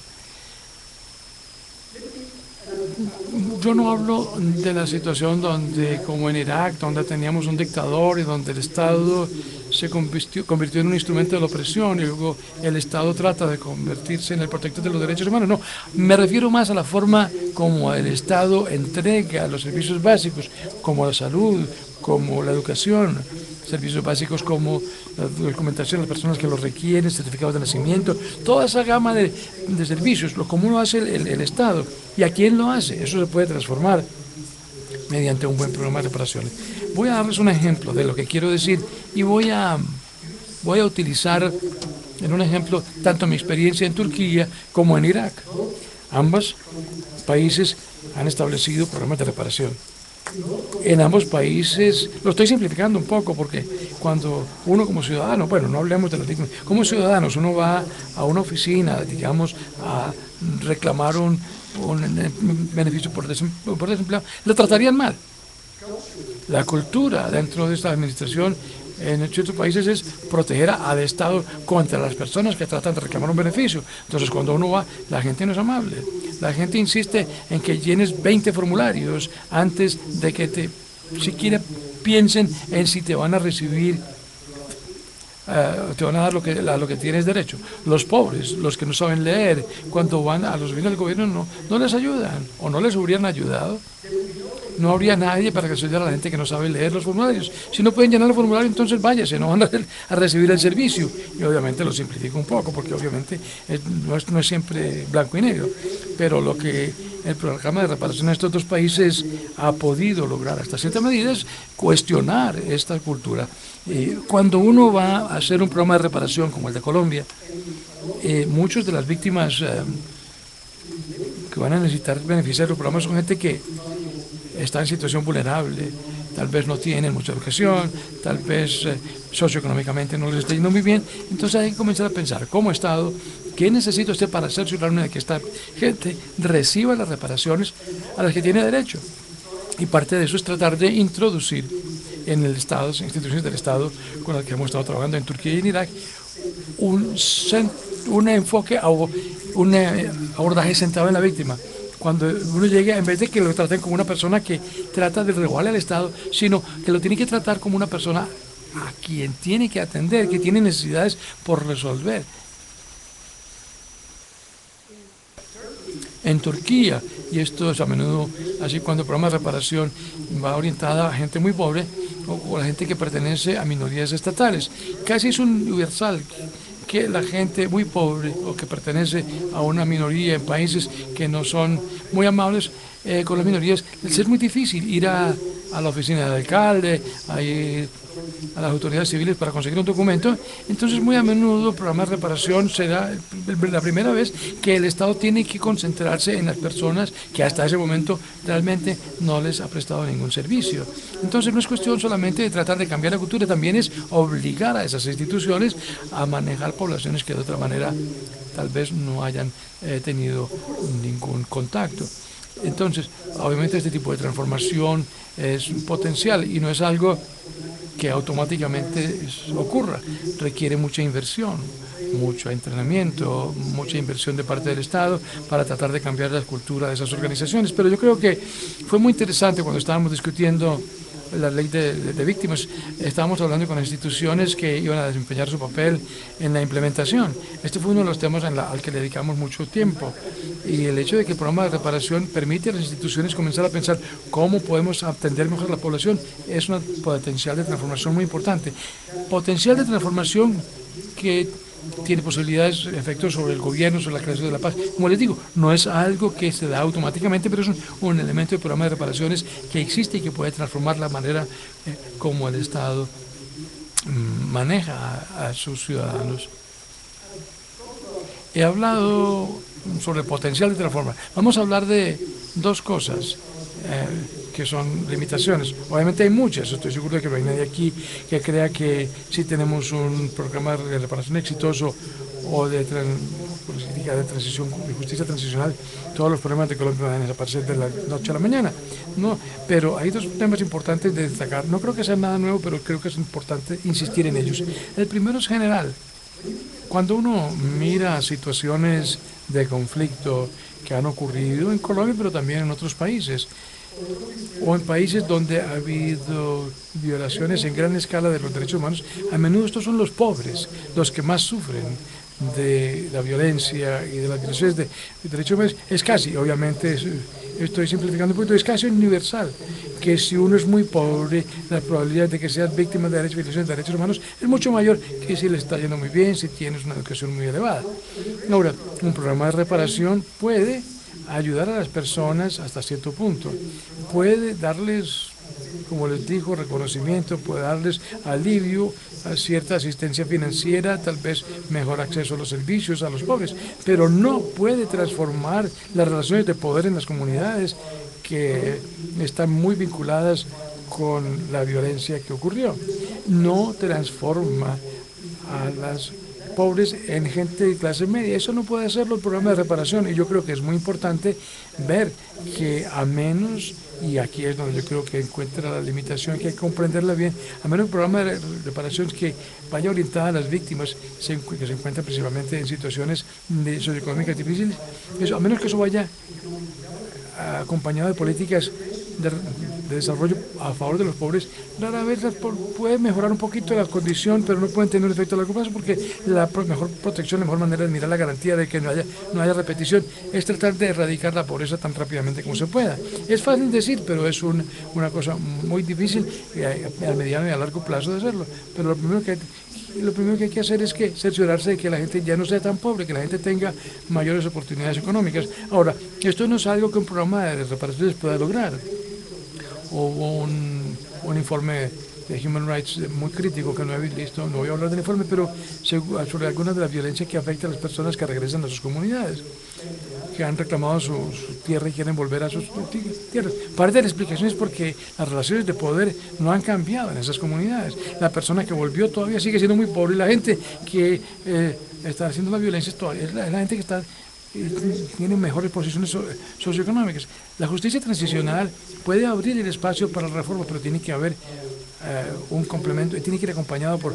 Yo no hablo de la situación donde, como en Irak, donde teníamos un dictador y donde el Estado se convirtió en un instrumento de la opresión y luego el Estado trata de convertirse en el protector de los derechos humanos. No, me refiero más a la forma como el Estado entrega los servicios básicos, como la salud, como la educación, servicios básicos como la documentación de las personas que lo requieren, certificados de nacimiento, toda esa gama de servicios, como lo hace el Estado. ¿Y a quién lo hace? Eso se puede transformar mediante un buen programa de reparaciones. Voy a darles un ejemplo de lo que quiero decir y voy a utilizar en un ejemplo tanto mi experiencia en Turquía como en Irak. Ambos países han establecido programas de reparación. En ambos países, lo estoy simplificando un poco porque cuando uno como ciudadano, bueno, no hablemos de las víctimas, como ciudadanos uno va a una oficina, digamos, a reclamar un beneficio por desempleo, lo tratarían mal. La cultura dentro de esta administración en ciertos países es proteger al Estado contra las personas que tratan de reclamar un beneficio. Entonces, cuando uno va, la gente no es amable. La gente insiste en que llenes 20 formularios antes de que siquiera piensen en si te van a recibir, te van a dar lo que tienes derecho. Los pobres, los que no saben leer, cuando van a los bienes del gobierno no les ayudan o no les hubieran ayudado. no habría nadie para que ayudara a la gente que no sabe leer los formularios. Si no pueden llenar el formulario, entonces váyase, no van a recibir el servicio. Y obviamente lo simplifico un poco, porque obviamente no es siempre blanco y negro. Pero lo que el programa de reparación en estos dos países ha podido lograr hasta cierta medida es cuestionar esta cultura. Cuando uno va a hacer un programa de reparación como el de Colombia, muchas de las víctimas que van a necesitar beneficiar del programa son gente que está en situación vulnerable, tal vez no tienen mucha educación, tal vez socioeconómicamente no les está yendo muy bien. Entonces hay que comenzar a pensar, como Estado, ¿qué necesita usted para cerciorarme de que esta gente reciba las reparaciones a las que tiene derecho? Y parte de eso es tratar de introducir en el Estado, las instituciones del Estado con las que hemos estado trabajando en Turquía y en Irak, un enfoque, un abordaje centrado en la víctima. Cuando uno llegue, en vez de que lo traten como una persona que trata de robarle al Estado, sino que lo tiene que tratar como una persona a quien tiene que atender, que tiene necesidades por resolver. En Turquía, y esto es a menudo así cuando el programa de reparación va orientada a gente muy pobre o a la gente que pertenece a minorías estatales, casi es universal que la gente muy pobre o que pertenece a una minoría en países que no son muy amables con las minorías, es muy difícil ir a la oficina del alcalde, a ir a las autoridades civiles para conseguir un documento. Entonces muy a menudo el programa de reparación será la primera vez que el Estado tiene que concentrarse en las personas que hasta ese momento realmente no les ha prestado ningún servicio. Entonces no es cuestión solamente de tratar de cambiar la cultura, también es obligar a esas instituciones a manejar poblaciones que de otra manera tal vez no hayan tenido ningún contacto. Entonces, obviamente este tipo de transformación es potencial y no es algo que automáticamente ocurra, requiere mucha inversión, mucho entrenamiento, mucha inversión de parte del Estado para tratar de cambiar la cultura de esas organizaciones. Pero yo creo que fue muy interesante cuando estábamos discutiendo la ley de víctimas, estábamos hablando con instituciones que iban a desempeñar su papel en la implementación. Este fue uno de los temas al que le dedicamos mucho tiempo, y el hecho de que el programa de reparación permite a las instituciones comenzar a pensar cómo podemos atender mejor a la población es un potencial de transformación muy importante. Potencial de transformación que tiene posibilidades, efectos sobre el gobierno, sobre la creación de la paz. Como les digo, no es algo que se da automáticamente, pero es un elemento del programa de reparaciones que existe y que puede transformar la manera como el Estado maneja a sus ciudadanos. He hablado sobre el potencial de transformar. Vamos a hablar de dos cosas que son limitaciones. Obviamente hay muchas, estoy seguro de que no hay nadie aquí que crea que si tenemos un programa de reparación exitoso o de transición, de justicia transicional, todos los problemas de Colombia van a desaparecer de la noche a la mañana. No, pero hay dos temas importantes de destacar. No creo que sea nada nuevo, pero creo que es importante insistir en ellos. El primero es general. Cuando uno mira situaciones de conflicto que han ocurrido en Colombia, pero también en otros países, o en países donde ha habido violaciones en gran escala de los derechos humanos, a menudo estos son los pobres, los que más sufren de la violencia y de las violaciones de derechos humanos. Es casi, obviamente, estoy simplificando un poquito, es casi universal, que si uno es muy pobre, la probabilidad de que seas víctima de violaciones de derechos humanos es mucho mayor que si le está yendo muy bien, si tienes una educación muy elevada. Ahora, un programa de reparación puede ayudar a las personas hasta cierto punto, puede darles, como les digo, reconocimiento, puede darles alivio, a cierta asistencia financiera, tal vez mejor acceso a los servicios a los pobres, pero no puede transformar las relaciones de poder en las comunidades que están muy vinculadas con la violencia que ocurrió. No transforma a las pobres en gente de clase media. Eso no puede hacerlo el programa de reparación, y yo creo que es muy importante ver que a menos, y aquí es donde yo creo que encuentra la limitación, que hay que comprenderla bien, a menos el programa de reparación que vaya orientada a las víctimas que se encuentran principalmente en situaciones socioeconómicas difíciles, a menos que eso vaya acompañado de políticas de desarrollo a favor de los pobres, rara vez puede mejorar un poquito la condición, pero no pueden tener un efecto a largo plazo, porque la mejor protección, la mejor manera de mirar la garantía de que no haya repetición es tratar de erradicar la pobreza tan rápidamente como se pueda. Es fácil decir, decir, pero es una cosa muy difícil a mediano y a largo plazo de hacerlo. Pero lo primero que hay que hacer es cerciorarse de que la gente ya no sea tan pobre, que la gente tenga mayores oportunidades económicas. Ahora, esto no es algo que un programa de reparaciones pueda lograr. Hubo un informe de Human Rights muy crítico que no he visto, no voy a hablar del informe, pero sobre algunas de las violencias que afectan a las personas que regresan a sus comunidades, que han reclamado su tierra y quieren volver a sus tierras. Parte de la explicación es porque las relaciones de poder no han cambiado en esas comunidades. La persona que volvió todavía sigue siendo muy pobre y la gente que está haciendo la violencia todavía es la gente que tiene mejores posiciones socioeconómicas. La justicia transicional puede abrir el espacio para la reforma, pero tiene que haber un complemento, tiene que ir acompañado por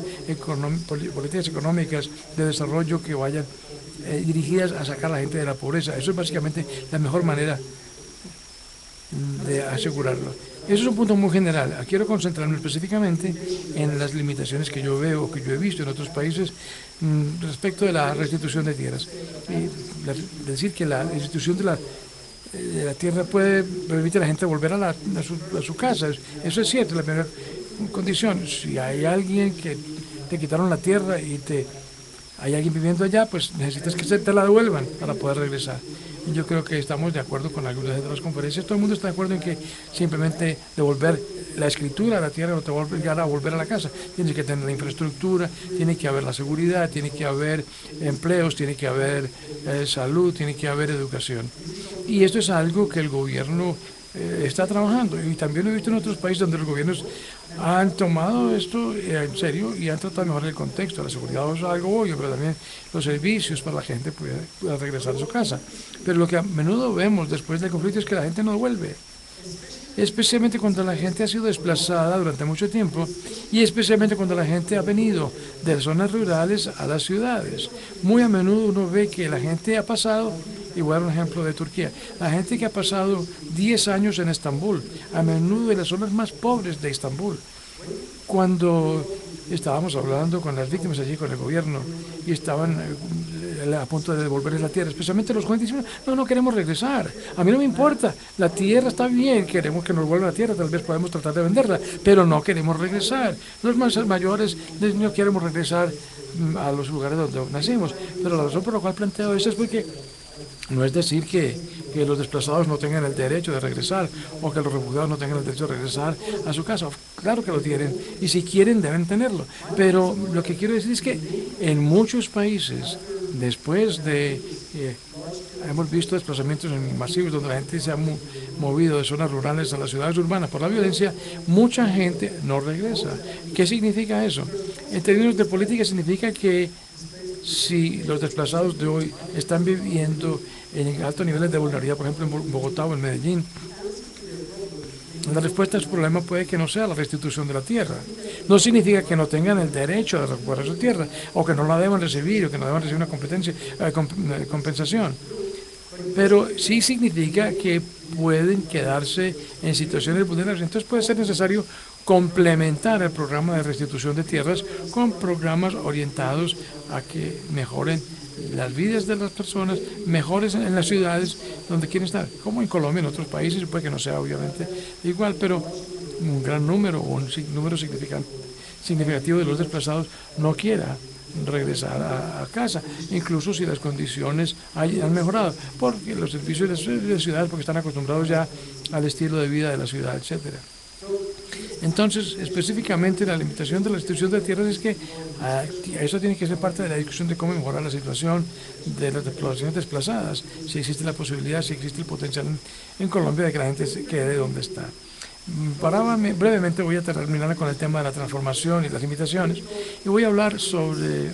políticas económicas de desarrollo que vayan dirigidas a sacar a la gente de la pobreza. Eso es básicamente la mejor manera de asegurarlo. Eso es un punto muy general. Quiero concentrarme específicamente en las limitaciones que yo veo, que yo he visto en otros países respecto de la restitución de tierras. Decir que la institución de la tierra permite a la gente volver a su casa. Eso es cierto, la primera condición. Si hay alguien que te quitaron la tierra y hay alguien viviendo allá, pues necesitas que te la devuelvan para poder regresar. Y yo creo que estamos de acuerdo con algunas de las conferencias. Todo el mundo está de acuerdo en que simplemente devolver la escritura a la tierra no te va a obligar a volver a la casa. Tienes que tener la infraestructura, tiene que haber la seguridad, tiene que haber empleos, tiene que haber salud, tiene que haber educación. Y esto es algo que el gobierno está trabajando, y también lo he visto en otros países donde los gobiernos han tomado esto en serio y han tratado de mejorar el contexto. La seguridad es algo obvio, pero también los servicios para la gente pueda regresar a su casa. Pero lo que a menudo vemos después del conflicto es que la gente no vuelve, especialmente cuando la gente ha sido desplazada durante mucho tiempo y especialmente cuando la gente ha venido de zonas rurales a las ciudades. Muy a menudo uno ve que la gente ha pasado, y voy a dar un ejemplo de Turquía, la gente que ha pasado 10 años en Estambul, a menudo de las zonas más pobres de Estambul. Cuando estábamos hablando con las víctimas allí, con el gobierno, y estaban a punto de devolverles la tierra, especialmente los jóvenes dicen, no queremos regresar, a mí no me importa, la tierra está bien, queremos que nos vuelvan la tierra, tal vez podemos tratar de venderla, pero no queremos regresar. Los más mayores no queremos regresar a los lugares donde nacimos, pero la razón por la cual planteo eso es porque no es decir que los desplazados no tengan el derecho de regresar o que los refugiados no tengan el derecho de regresar a su casa. Claro que lo tienen y si quieren deben tenerlo. Pero lo que quiero decir es que en muchos países, después de hemos visto desplazamientos masivos donde la gente se ha movido de zonas rurales a las ciudades urbanas por la violencia, mucha gente no regresa. ¿Qué significa eso? En términos de política significa que si los desplazados de hoy están viviendo en altos niveles de vulnerabilidad, por ejemplo en Bogotá o en Medellín, la respuesta a su problema puede que no sea la restitución de la tierra. No significa que no tengan el derecho de recuperar su tierra, o que no la deban recibir, o que no deban recibir una compensación. Pero sí significa que pueden quedarse en situaciones vulnerables. Entonces puede ser necesario complementar el programa de restitución de tierras con programas orientados a que mejoren las vidas de las personas, mejores en las ciudades donde quieren estar, como en Colombia, en otros países, puede que no sea obviamente igual, pero un gran número o un número significativo de los desplazados no quiera regresar a casa, incluso si las condiciones han mejorado, porque los servicios de ciudades, porque están acostumbrados ya al estilo de vida de la ciudad, etcétera. Entonces, específicamente la limitación de la restitución de tierras es que eso tiene que ser parte de la discusión de cómo mejorar la situación de las poblaciones desplazadas, si existe la posibilidad, si existe el potencial en Colombia de que la gente se quede donde está. Brevemente voy a terminar con el tema de la transformación y las limitaciones y voy a hablar sobre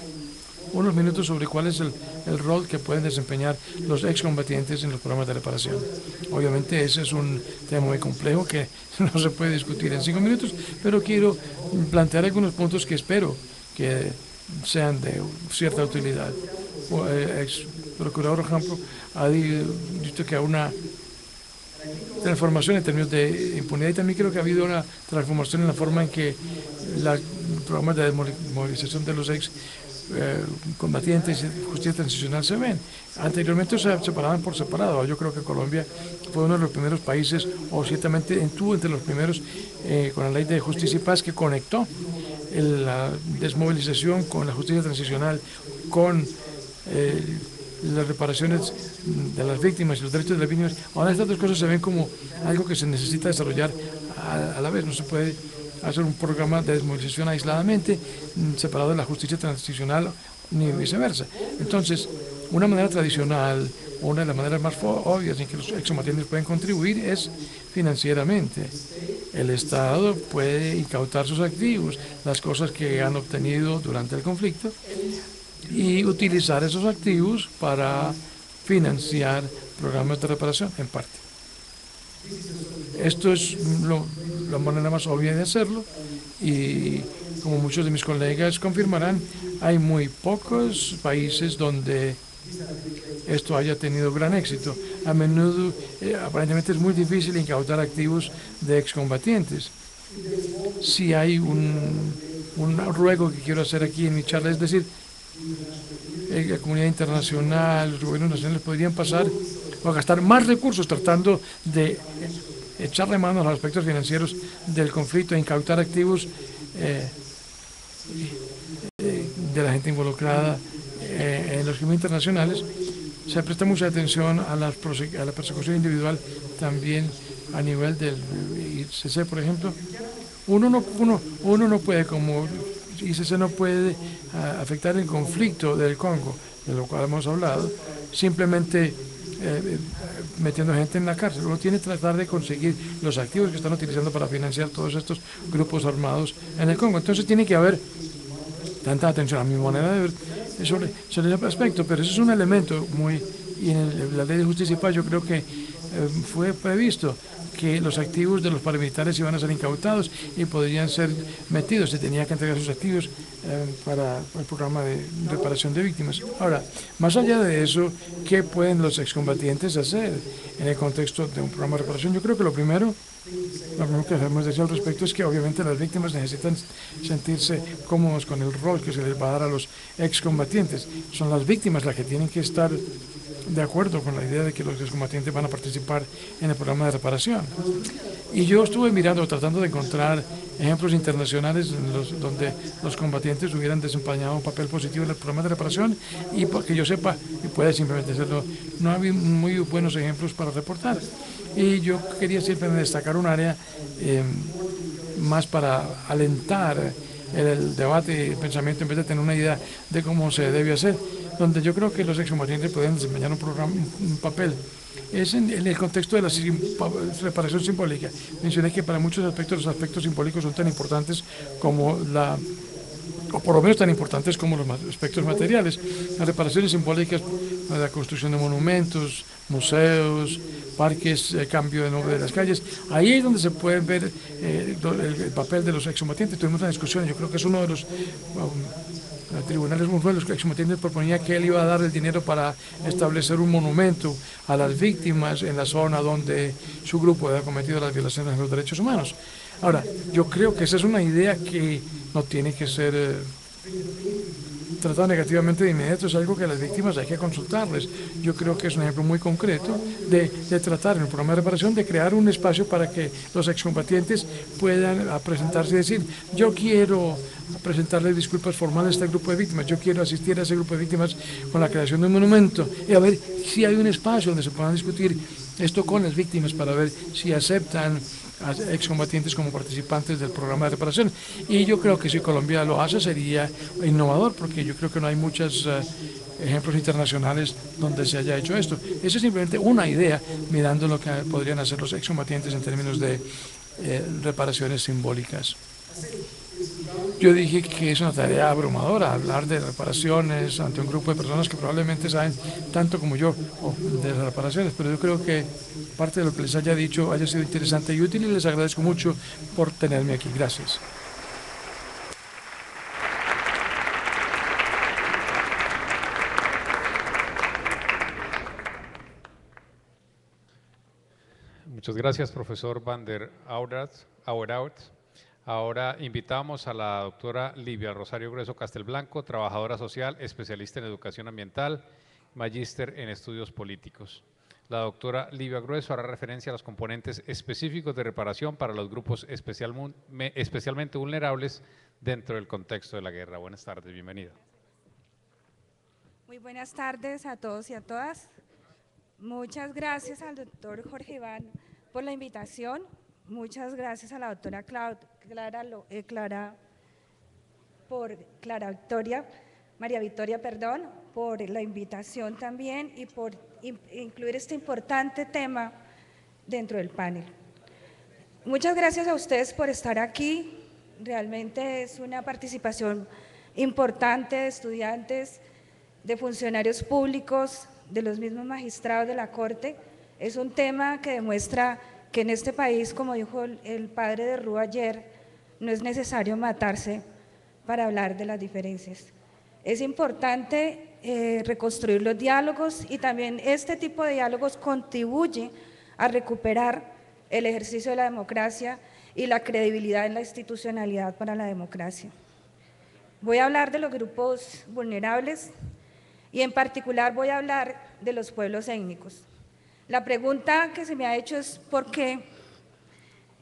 unos minutos sobre cuál es el rol que pueden desempeñar los excombatientes en los programas de reparación. Obviamente ese es un tema muy complejo que no se puede discutir en 5 minutos, pero quiero plantear algunos puntos que espero que sean de cierta utilidad. El ex procurador Ocampo ha dicho que hay una transformación en términos de impunidad y también creo que ha habido una transformación en la forma en que los programas de desmovilización de los ex combatientes y justicia transicional se ven. Anteriormente se separaban por separado. Yo creo que Colombia fue uno de los primeros países, o ciertamente estuvo entre los primeros con la ley de justicia y paz, que conectó la desmovilización con la justicia transicional, con las reparaciones de las víctimas y los derechos de las víctimas. Ahora estas dos cosas se ven como algo que se necesita desarrollar a la vez. No se puede hacer un programa de desmovilización aisladamente, separado de la justicia transicional, ni viceversa. Entonces, una manera tradicional, una de las maneras más obvias en que los excombatientes pueden contribuir es financieramente. El Estado puede incautar sus activos, las cosas que han obtenido durante el conflicto, y utilizar esos activos para financiar programas de reparación, en parte. Esto es la manera más obvia de hacerlo, y como muchos de mis colegas confirmarán, hay muy pocos países donde esto haya tenido gran éxito. A menudo, aparentemente es muy difícil incautar activos de excombatientes. Si hay un ruego que quiero hacer aquí en mi charla, es decir, la comunidad internacional, los gobiernos nacionales podrían pasar o a gastar más recursos tratando de echarle mano a los aspectos financieros del conflicto e incautar activos de la gente involucrada en los crímenes internacionales. Se presta mucha atención a la persecución individual también a nivel del ICC, por ejemplo. Uno no puede, como ICC no puede afectar el conflicto del Congo, de lo cual hemos hablado, simplemente metiendo gente en la cárcel. Uno tiene que tratar de conseguir los activos que están utilizando para financiar todos estos grupos armados en el Congo. Entonces tiene que haber tanta atención, a mi manera de ver, sobre ese aspecto, pero eso es un elemento muy, y en la ley de justicia y paz yo creo que fue previsto que los activos de los paramilitares iban a ser incautados y podrían ser metidos, se tenía que entregar sus activos para el programa de reparación de víctimas. Ahora, más allá de eso, ¿qué pueden los excombatientes hacer en el contexto de un programa de reparación? Yo creo que lo primero que debemos decir al respecto es que obviamente las víctimas necesitan sentirse cómodos con el rol que se les va a dar a los excombatientes. Son las víctimas las que tienen que estar de acuerdo con la idea de que los excombatientes van a participar en el programa de reparación. Y yo estuve mirando, tratando de encontrar ejemplos internacionales donde los combatientes hubieran desempeñado un papel positivo en el programa de reparación, y porque yo sepa, y puede simplemente serlo, no ha habido muy buenos ejemplos para reportar. Y yo quería siempre destacar un área más para alentar el debate y el pensamiento en vez de tener una idea de cómo se debe hacer, donde yo creo que los excombatientes pueden desempeñar un papel. Es en el contexto de la reparación simbólica. Mencioné que para muchos aspectos los aspectos simbólicos son tan importantes como o por lo menos tan importantes como los aspectos materiales. Las reparaciones simbólicas, la construcción de monumentos, museos, parques, cambio de nombre de las calles, ahí es donde se puede ver el papel de los excombatientes. Tuvimos una discusión, yo creo que es uno de los tribunales, uno de los excombatientes proponía que él iba a dar el dinero para establecer un monumento a las víctimas en la zona donde su grupo había cometido las violaciones de los derechos humanos. Ahora, yo creo que esa es una idea que no tiene que ser tratada negativamente de inmediato, es algo que a las víctimas hay que consultarles. Yo creo que es un ejemplo muy concreto de tratar en el programa de reparación de crear un espacio para que los excombatientes puedan presentarse y decir: yo quiero presentarles disculpas formales a este grupo de víctimas, yo quiero asistir a ese grupo de víctimas con la creación de un monumento, y a ver si hay un espacio donde se puedan discutir esto con las víctimas para ver si aceptan a excombatientes como participantes del programa de reparación. Y yo creo que si Colombia lo hace sería innovador, porque yo creo que no hay muchos ejemplos internacionales donde se haya hecho esto. Esa es simplemente una idea, mirando lo que podrían hacer los excombatientes en términos de reparaciones simbólicas. Yo dije que es una tarea abrumadora hablar de reparaciones ante un grupo de personas que probablemente saben tanto como yo de las reparaciones, pero yo creo que parte de lo que les haya dicho haya sido interesante y útil, y les agradezco mucho por tenerme aquí. Gracias. Muchas gracias, profesor Van der Auraert. Ahora invitamos a la doctora Livia Rosario Grueso Castelblanco, trabajadora social, especialista en educación ambiental, magíster en estudios políticos. La doctora Livia Grueso hará referencia a los componentes específicos de reparación para los grupos especialmente vulnerables dentro del contexto de la guerra. Buenas tardes, bienvenida. Muy buenas tardes a todos y a todas. Muchas gracias al doctor Jorge Iván por la invitación. Muchas gracias a la doctora María Victoria, por la invitación también y por incluir este importante tema dentro del panel. Muchas gracias a ustedes por estar aquí. Realmente es una participación importante de estudiantes, de funcionarios públicos, de los mismos magistrados de la Corte. Es un tema que demuestra que en este país, como dijo el padre de Rúa ayer, no es necesario matarse para hablar de las diferencias. Es importante reconstruir los diálogos y también este tipo de diálogos contribuye a recuperar el ejercicio de la democracia y la credibilidad en la institucionalidad para la democracia. Voy a hablar de los grupos vulnerables y en particular voy a hablar de los pueblos étnicos. La pregunta que se me ha hecho es ¿por qué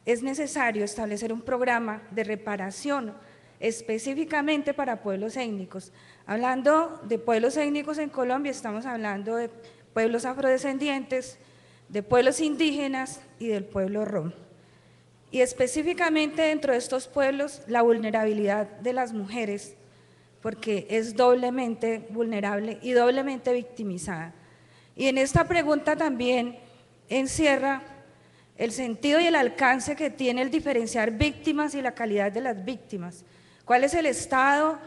es necesario establecer un programa de reparación específicamente para pueblos étnicos? Hablando de pueblos étnicos en Colombia, estamos hablando de pueblos afrodescendientes, de pueblos indígenas y del pueblo rom. Y específicamente dentro de estos pueblos, la vulnerabilidad de las mujeres, porque es doblemente vulnerable y doblemente victimizada. Y en esta pregunta también encierra el sentido y el alcance que tiene el diferenciar víctimas y la calidad de las víctimas. ¿Cuál es el estado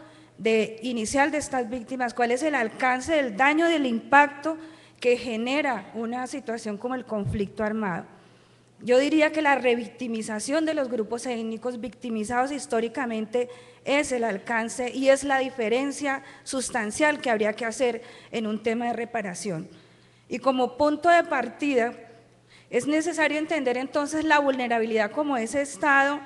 inicial de estas víctimas? ¿Cuál es el alcance del daño, del impacto que genera una situación como el conflicto armado? Yo diría que la revictimización de los grupos étnicos victimizados históricamente es el alcance y es la diferencia sustancial que habría que hacer en un tema de reparación. Y como punto de partida, es necesario entender entonces la vulnerabilidad como ese estado,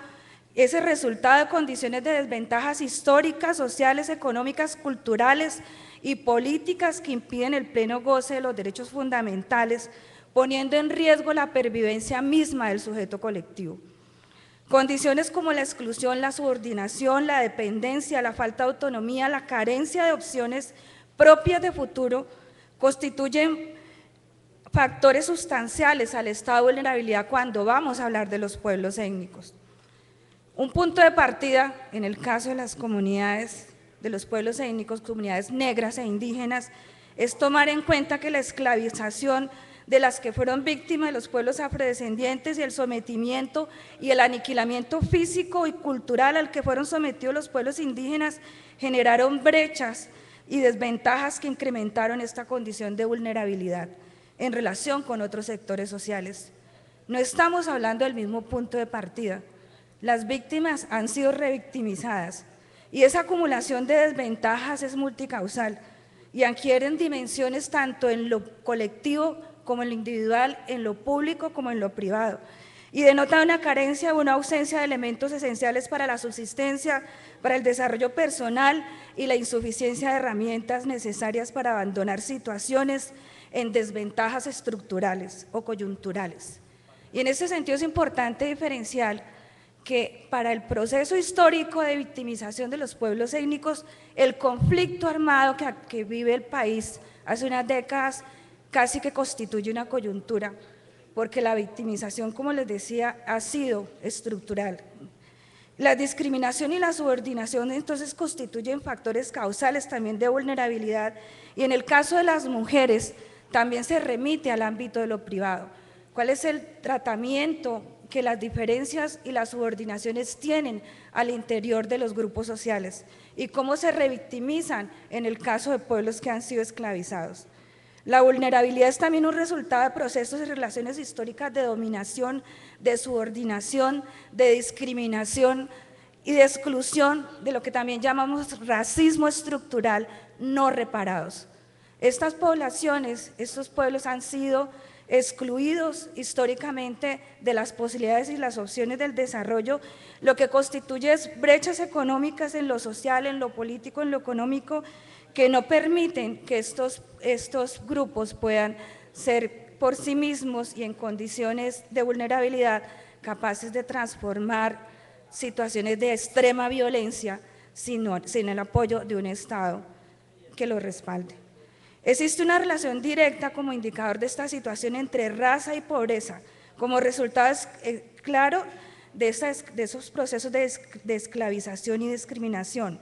ese resultado de condiciones de desventajas históricas, sociales, económicas, culturales y políticas que impiden el pleno goce de los derechos fundamentales, poniendo en riesgo la pervivencia misma del sujeto colectivo. Condiciones como la exclusión, la subordinación, la dependencia, la falta de autonomía, la carencia de opciones propias de futuro constituyen factores sustanciales al estado de vulnerabilidad cuando vamos a hablar de los pueblos étnicos. Un punto de partida en el caso de las comunidades, de los pueblos étnicos, comunidades negras e indígenas, es tomar en cuenta que la esclavización de las que fueron víctimas de los pueblos afrodescendientes y el sometimiento y el aniquilamiento físico y cultural al que fueron sometidos los pueblos indígenas generaron brechas y desventajas que incrementaron esta condición de vulnerabilidad en relación con otros sectores sociales. No estamos hablando del mismo punto de partida. Las víctimas han sido revictimizadas y esa acumulación de desventajas es multicausal y adquieren dimensiones tanto en lo colectivo como en lo individual, en lo público como en lo privado, y denota una carencia o una ausencia de elementos esenciales para la subsistencia, para el desarrollo personal y la insuficiencia de herramientas necesarias para abandonar situaciones en desventajas estructurales o coyunturales. Y en este sentido es importante diferenciar que para el proceso histórico de victimización de los pueblos étnicos, el conflicto armado que vive el país hace unas décadas casi que constituye una coyuntura, porque la victimización, como les decía, ha sido estructural. La discriminación y la subordinación entonces constituyen factores causales también de vulnerabilidad y en el caso de las mujeres también se remite al ámbito de lo privado. ¿Cuál es el tratamiento que las diferencias y las subordinaciones tienen al interior de los grupos sociales y cómo se revictimizan en el caso de pueblos que han sido esclavizados? La vulnerabilidad es también un resultado de procesos y relaciones históricas de dominación, de subordinación, de discriminación y de exclusión de lo que también llamamos racismo estructural no reparados. Estas poblaciones, estos pueblos han sido excluidos históricamente de las posibilidades y las opciones del desarrollo, lo que constituye es brechas económicas en lo social, en lo político, en lo económico, que no permiten que estos grupos puedan ser por sí mismos y en condiciones de vulnerabilidad capaces de transformar situaciones de extrema violencia sin el apoyo de un Estado que lo respalde. Existe una relación directa como indicador de esta situación entre raza y pobreza, como resultado claro de esos procesos de esclavización y discriminación.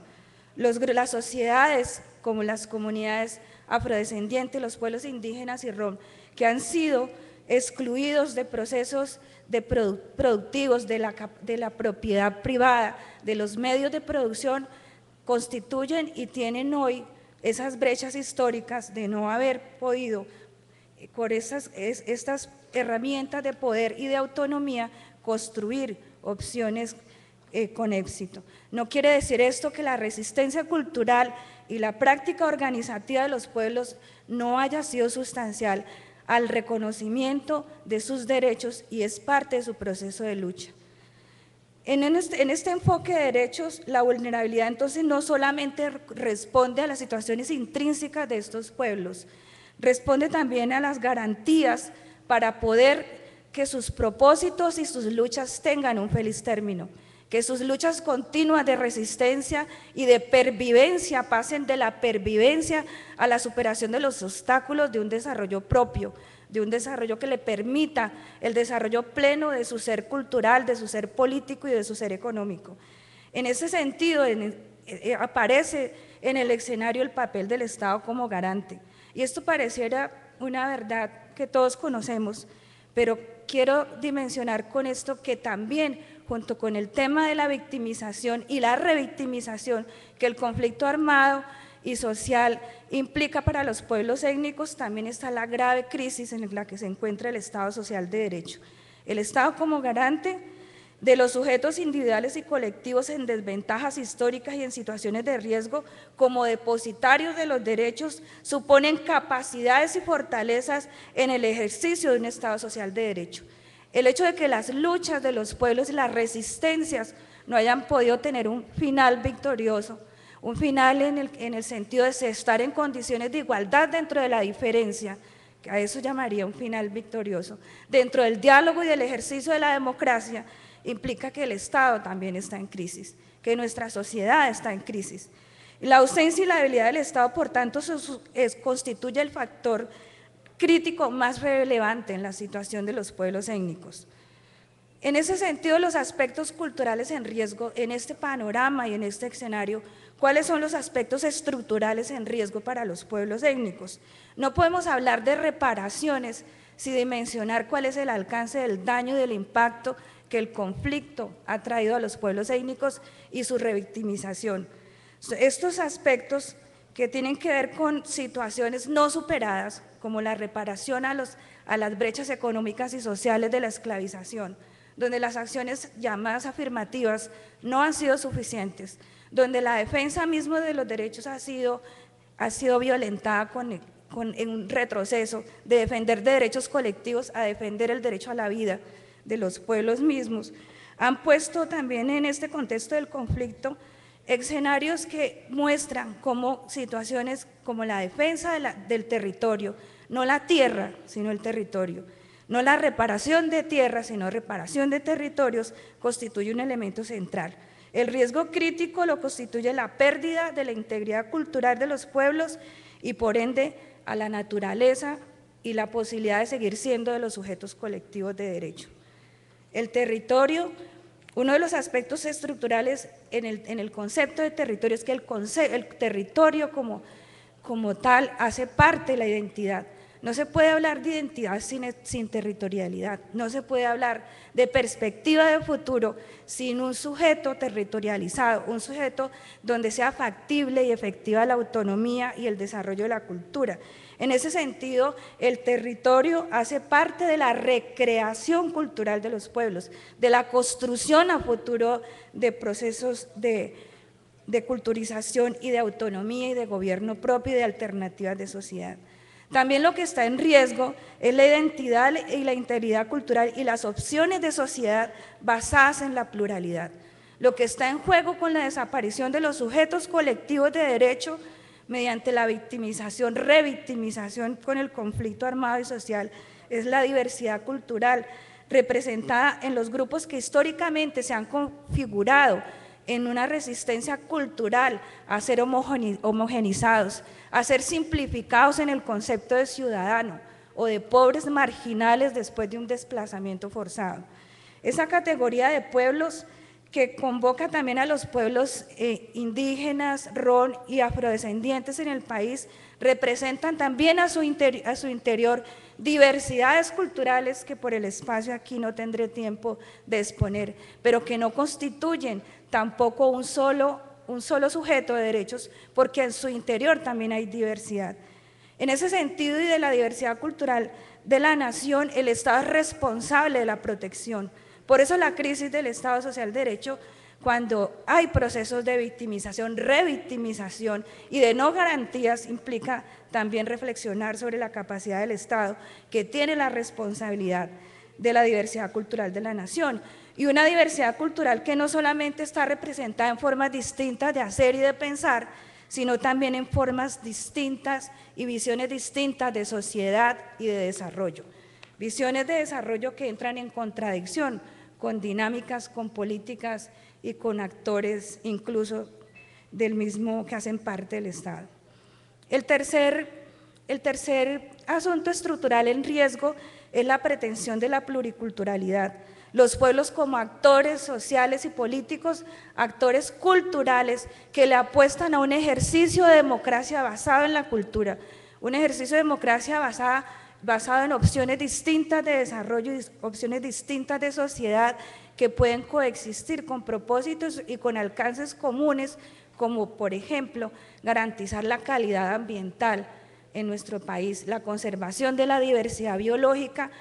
Las sociedades, como las comunidades afrodescendientes, los pueblos indígenas y rom, que han sido excluidos de procesos productivos, de la propiedad privada, de los medios de producción, constituyen y tienen hoy esas brechas históricas de no haber podido, por estas herramientas de poder y de autonomía, construir opciones con éxito. No quiere decir esto que la resistencia cultural y la práctica organizativa de los pueblos no haya sido sustancial al reconocimiento de sus derechos y es parte de su proceso de lucha. En este enfoque de derechos, la vulnerabilidad entonces no solamente responde a las situaciones intrínsecas de estos pueblos, responde también a las garantías para poder que sus propósitos y sus luchas tengan un feliz término, que sus luchas continuas de resistencia y de pervivencia pasen de la pervivencia a la superación de los obstáculos de un desarrollo propio, de un desarrollo que le permita el desarrollo pleno de su ser cultural, de su ser político y de su ser económico. En ese sentido, aparece en el escenario el papel del Estado como garante. Y esto pareciera una verdad que todos conocemos, pero quiero dimensionar con esto que también, junto con el tema de la victimización y la revictimización que el conflicto armado y social implica para los pueblos étnicos, también está la grave crisis en la que se encuentra el Estado social de derecho. El Estado como garante de los sujetos individuales y colectivos en desventajas históricas y en situaciones de riesgo como depositarios de los derechos suponen capacidades y fortalezas en el ejercicio de un Estado social de derecho. El hecho de que las luchas de los pueblos y las resistencias no hayan podido tener un final victorioso, un final en el sentido de estar en condiciones de igualdad dentro de la diferencia, que a eso llamaría un final victorioso, dentro del diálogo y del ejercicio de la democracia, implica que el Estado también está en crisis, que nuestra sociedad está en crisis. La ausencia y la debilidad del Estado, por tanto, constituye el factor crítico más relevante en la situación de los pueblos étnicos. En ese sentido, los aspectos culturales en riesgo, en este panorama y en este escenario, ¿cuáles son los aspectos estructurales en riesgo para los pueblos étnicos? No podemos hablar de reparaciones sin dimensionar cuál es el alcance del daño y del impacto que el conflicto ha traído a los pueblos étnicos y su revictimización. Estos aspectos que tienen que ver con situaciones no superadas, como la reparación a las brechas económicas y sociales de la esclavización, donde las acciones llamadas afirmativas no han sido suficientes, donde la defensa misma de los derechos ha sido violentada en un retroceso de defender de derechos colectivos a defender el derecho a la vida de los pueblos mismos, han puesto también en este contexto del conflicto escenarios que muestran cómo situaciones como la defensa del territorio, no la tierra, sino el territorio, no la reparación de tierra, sino reparación de territorios, constituye un elemento central. El riesgo crítico lo constituye la pérdida de la integridad cultural de los pueblos y por ende a la naturaleza y la posibilidad de seguir siendo de los sujetos colectivos de derecho. El territorio, uno de los aspectos estructurales en el concepto de territorio es que el territorio como tal hace parte de la identidad. No se puede hablar de identidad sin territorialidad, no se puede hablar de perspectiva de futuro sin un sujeto territorializado, un sujeto donde sea factible y efectiva la autonomía y el desarrollo de la cultura. En ese sentido, el territorio hace parte de la recreación cultural de los pueblos, de la construcción a futuro de procesos de culturización y de autonomía y de gobierno propio y de alternativas de sociedad. También lo que está en riesgo es la identidad y la integridad cultural y las opciones de sociedad basadas en la pluralidad. Lo que está en juego con la desaparición de los sujetos colectivos de derecho mediante la victimización, revictimización con el conflicto armado y social, es la diversidad cultural representada en los grupos que históricamente se han configurado en una resistencia cultural a ser homogenizados, a ser simplificados en el concepto de ciudadano o de pobres marginales después de un desplazamiento forzado. Esa categoría de pueblos que convoca también a los pueblos indígenas, ron y afrodescendientes en el país, representan también a su interior diversidades culturales que por el espacio aquí no tendré tiempo de exponer, pero que no constituyen tampoco un solo sujeto de derechos, porque en su interior también hay diversidad. En ese sentido y de la diversidad cultural de la nación, el Estado es responsable de la protección. Por eso la crisis del Estado Social de Derecho, cuando hay procesos de victimización, revictimización y de no garantías, implica también reflexionar sobre la capacidad del Estado, que tiene la responsabilidad de la diversidad cultural de la nación. Y una diversidad cultural que no solamente está representada en formas distintas de hacer y de pensar, sino también en formas distintas y visiones distintas de sociedad y de desarrollo. Visiones de desarrollo que entran en contradicción con dinámicas, con políticas y con actores incluso del mismo que hacen parte del Estado. El tercer asunto estructural en riesgo es la pretensión de la pluriculturalidad. Los pueblos como actores sociales y políticos, actores culturales que le apuestan a un ejercicio de democracia basado en la cultura, un ejercicio de democracia basado en opciones distintas de desarrollo y opciones distintas de sociedad que pueden coexistir con propósitos y con alcances comunes, como por ejemplo garantizar la calidad ambiental en nuestro país, la conservación de la diversidad biológica,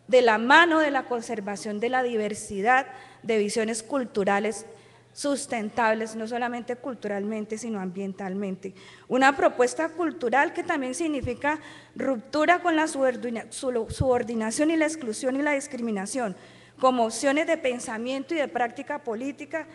de la mano de la conservación de la diversidad de visiones culturales sustentables, no solamente culturalmente, sino ambientalmente. Una propuesta cultural que también significa ruptura con la subordinación y la exclusión y la discriminación, como opciones de pensamiento y de práctica política,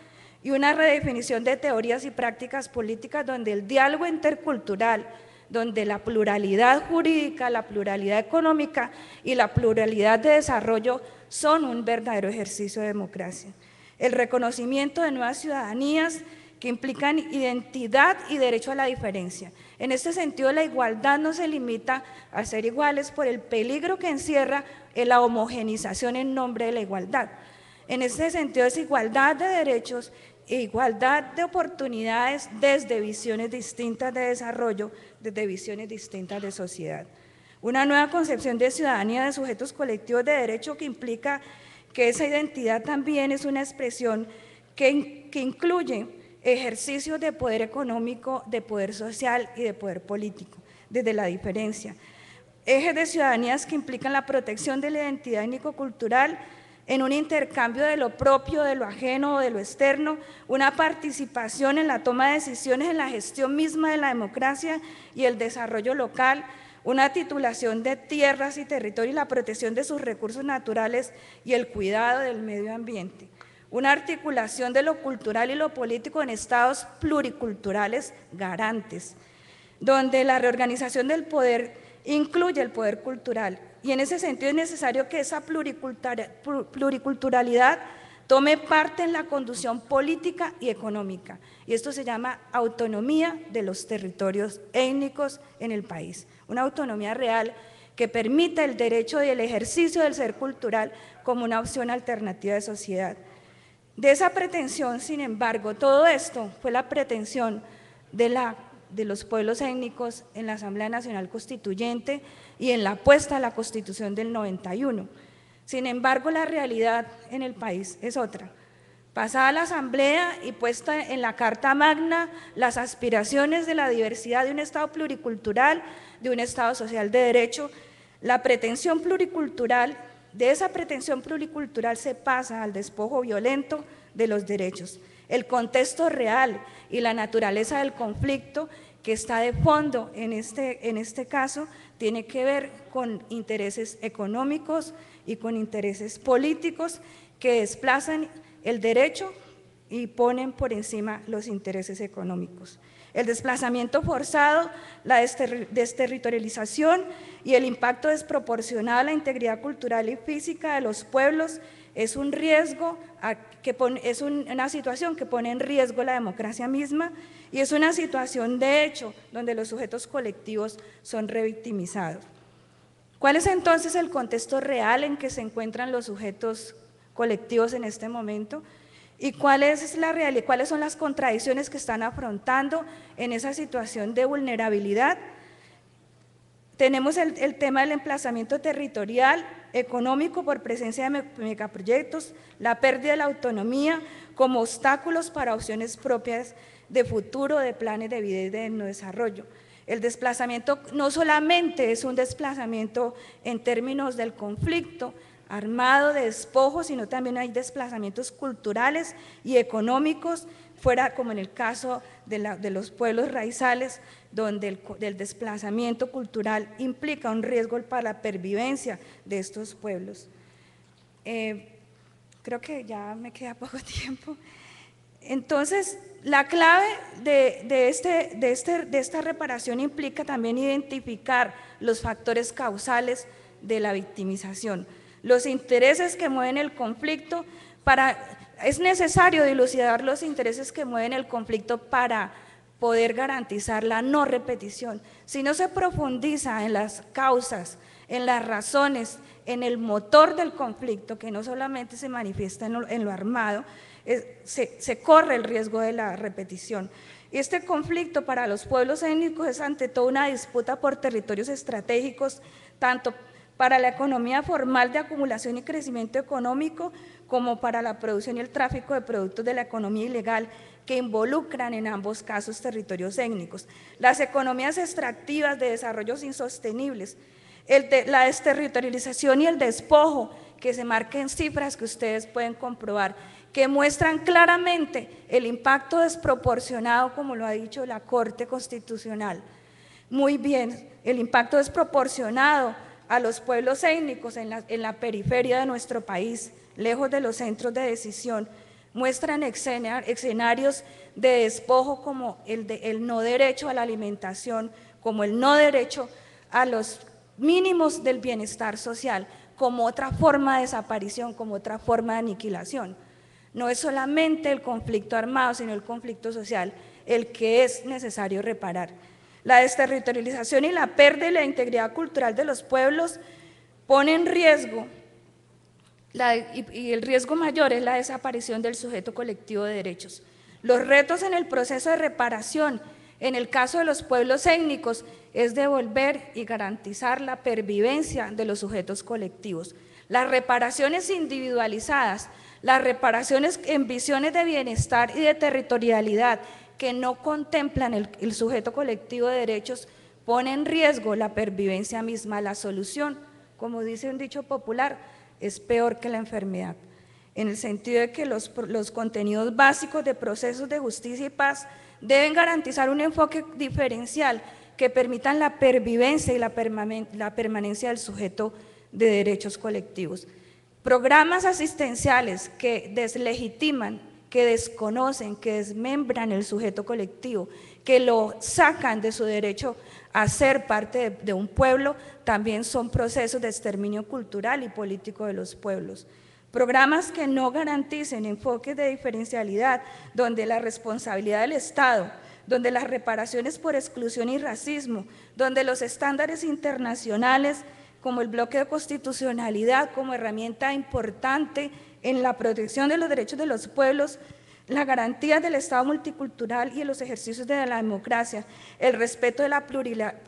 y una redefinición de teorías y prácticas políticas donde el diálogo intercultural, donde la pluralidad jurídica, la pluralidad económica y la pluralidad de desarrollo son un verdadero ejercicio de democracia. El reconocimiento de nuevas ciudadanías que implican identidad y derecho a la diferencia. En este sentido, la igualdad no se limita a ser iguales por el peligro que encierra la homogenización en nombre de la igualdad. En este sentido, es igualdad de derechos e igualdad de oportunidades desde visiones distintas de desarrollo, desde visiones distintas de sociedad. Una nueva concepción de ciudadanía de sujetos colectivos de derecho que implica que esa identidad también es una expresión que incluye ejercicios de poder económico, de poder social y de poder político, desde la diferencia. Ejes de ciudadanías que implican la protección de la identidad étnico-cultural en un intercambio de lo propio, de lo ajeno o de lo externo, una participación en la toma de decisiones en la gestión misma de la democracia y el desarrollo local, una titulación de tierras y territorios y la protección de sus recursos naturales y el cuidado del medio ambiente, una articulación de lo cultural y lo político en estados pluriculturales garantes, donde la reorganización del poder incluye el poder cultural, y en ese sentido es necesario que esa pluriculturalidad tome parte en la conducción política y económica, y esto se llama autonomía de los territorios étnicos en el país, una autonomía real que permita el derecho y el ejercicio del ser cultural como una opción alternativa de sociedad. De esa pretensión, sin embargo, todo esto fue la pretensión de los pueblos étnicos en la Asamblea Nacional Constituyente y en la apuesta a la Constitución del 91. Sin embargo, la realidad en el país es otra. Pasada la Asamblea y puesta en la Carta Magna las aspiraciones de la diversidad de un Estado pluricultural, de un Estado social de derecho, la pretensión pluricultural, de esa pretensión pluricultural se pasa al despojo violento de los derechos. El contexto real y la naturaleza del conflicto que está de fondo en este caso tiene que ver con intereses económicos y con intereses políticos que desplazan el derecho y ponen por encima los intereses económicos. El desplazamiento forzado, la desterritorialización y el impacto desproporcionado a la integridad cultural y física de los pueblos es un riesgo, es una situación que pone en riesgo la democracia misma y es una situación de hecho donde los sujetos colectivos son revictimizados. ¿Cuál es entonces el contexto real en que se encuentran los sujetos colectivos en este momento? ¿Y cuál es la realidad? ¿Cuáles son las contradicciones que están afrontando en esa situación de vulnerabilidad? Tenemos el tema del emplazamiento territorial, económico por presencia de megaproyectos, la pérdida de la autonomía como obstáculos para opciones propias de futuro, de planes de vida y de desarrollo. El desplazamiento no solamente es un desplazamiento en términos del conflicto armado, de despojo, sino también hay desplazamientos culturales y económicos, fuera como en el caso de los pueblos raizales, donde el desplazamiento cultural implica un riesgo para la pervivencia de estos pueblos. Creo que ya me queda poco tiempo. Entonces, la clave de esta reparación implica también identificar los factores causales de la victimización, los intereses que mueven el conflicto. Es necesario dilucidar los intereses que mueven el conflicto para poder garantizar la no repetición. Si no se profundiza en las causas, en las razones, en el motor del conflicto, que no solamente se manifiesta en lo armado, se corre el riesgo de la repetición. Este conflicto para los pueblos étnicos es ante todo una disputa por territorios estratégicos, tanto para la economía formal de acumulación y crecimiento económico, como para la producción y el tráfico de productos de la economía ilegal, que involucran en ambos casos territorios étnicos. Las economías extractivas de desarrollos insostenibles, la desterritorialización y el despojo, que se marca en cifras que ustedes pueden comprobar, que muestran claramente el impacto desproporcionado, como lo ha dicho la Corte Constitucional. Muy bien, el impacto desproporcionado a los pueblos étnicos en la periferia de nuestro país, lejos de los centros de decisión, muestran escenarios de despojo como el no derecho a la alimentación, como el no derecho a los mínimos del bienestar social, como otra forma de desaparición, como otra forma de aniquilación. No es solamente el conflicto armado, sino el conflicto social el que es necesario reparar. La desterritorialización y la pérdida de la integridad cultural de los pueblos pone en riesgo, y el riesgo mayor es la desaparición del sujeto colectivo de derechos. Los retos en el proceso de reparación, en el caso de los pueblos étnicos, es devolver y garantizar la pervivencia de los sujetos colectivos. Las reparaciones individualizadas, las reparaciones en visiones de bienestar y de territorialidad que no contemplan el sujeto colectivo de derechos, pone en riesgo la pervivencia misma. La solución, como dice un dicho popular, es peor que la enfermedad, en el sentido de que los contenidos básicos de procesos de justicia y paz deben garantizar un enfoque diferencial que permitan la pervivencia y la permanencia del sujeto de derechos colectivos. Programas asistenciales que deslegitiman, que desconocen, que desmembran el sujeto colectivo, que lo sacan de su derecho a ser parte de un pueblo, también son procesos de exterminio cultural y político de los pueblos. Programas que no garanticen enfoques de diferencialidad, donde la responsabilidad del Estado, donde las reparaciones por exclusión y racismo, donde los estándares internacionales como el bloque de constitucionalidad como herramienta importante en la protección de los derechos de los pueblos, la garantía del Estado multicultural y en los ejercicios de la democracia, el respeto de la pluralidad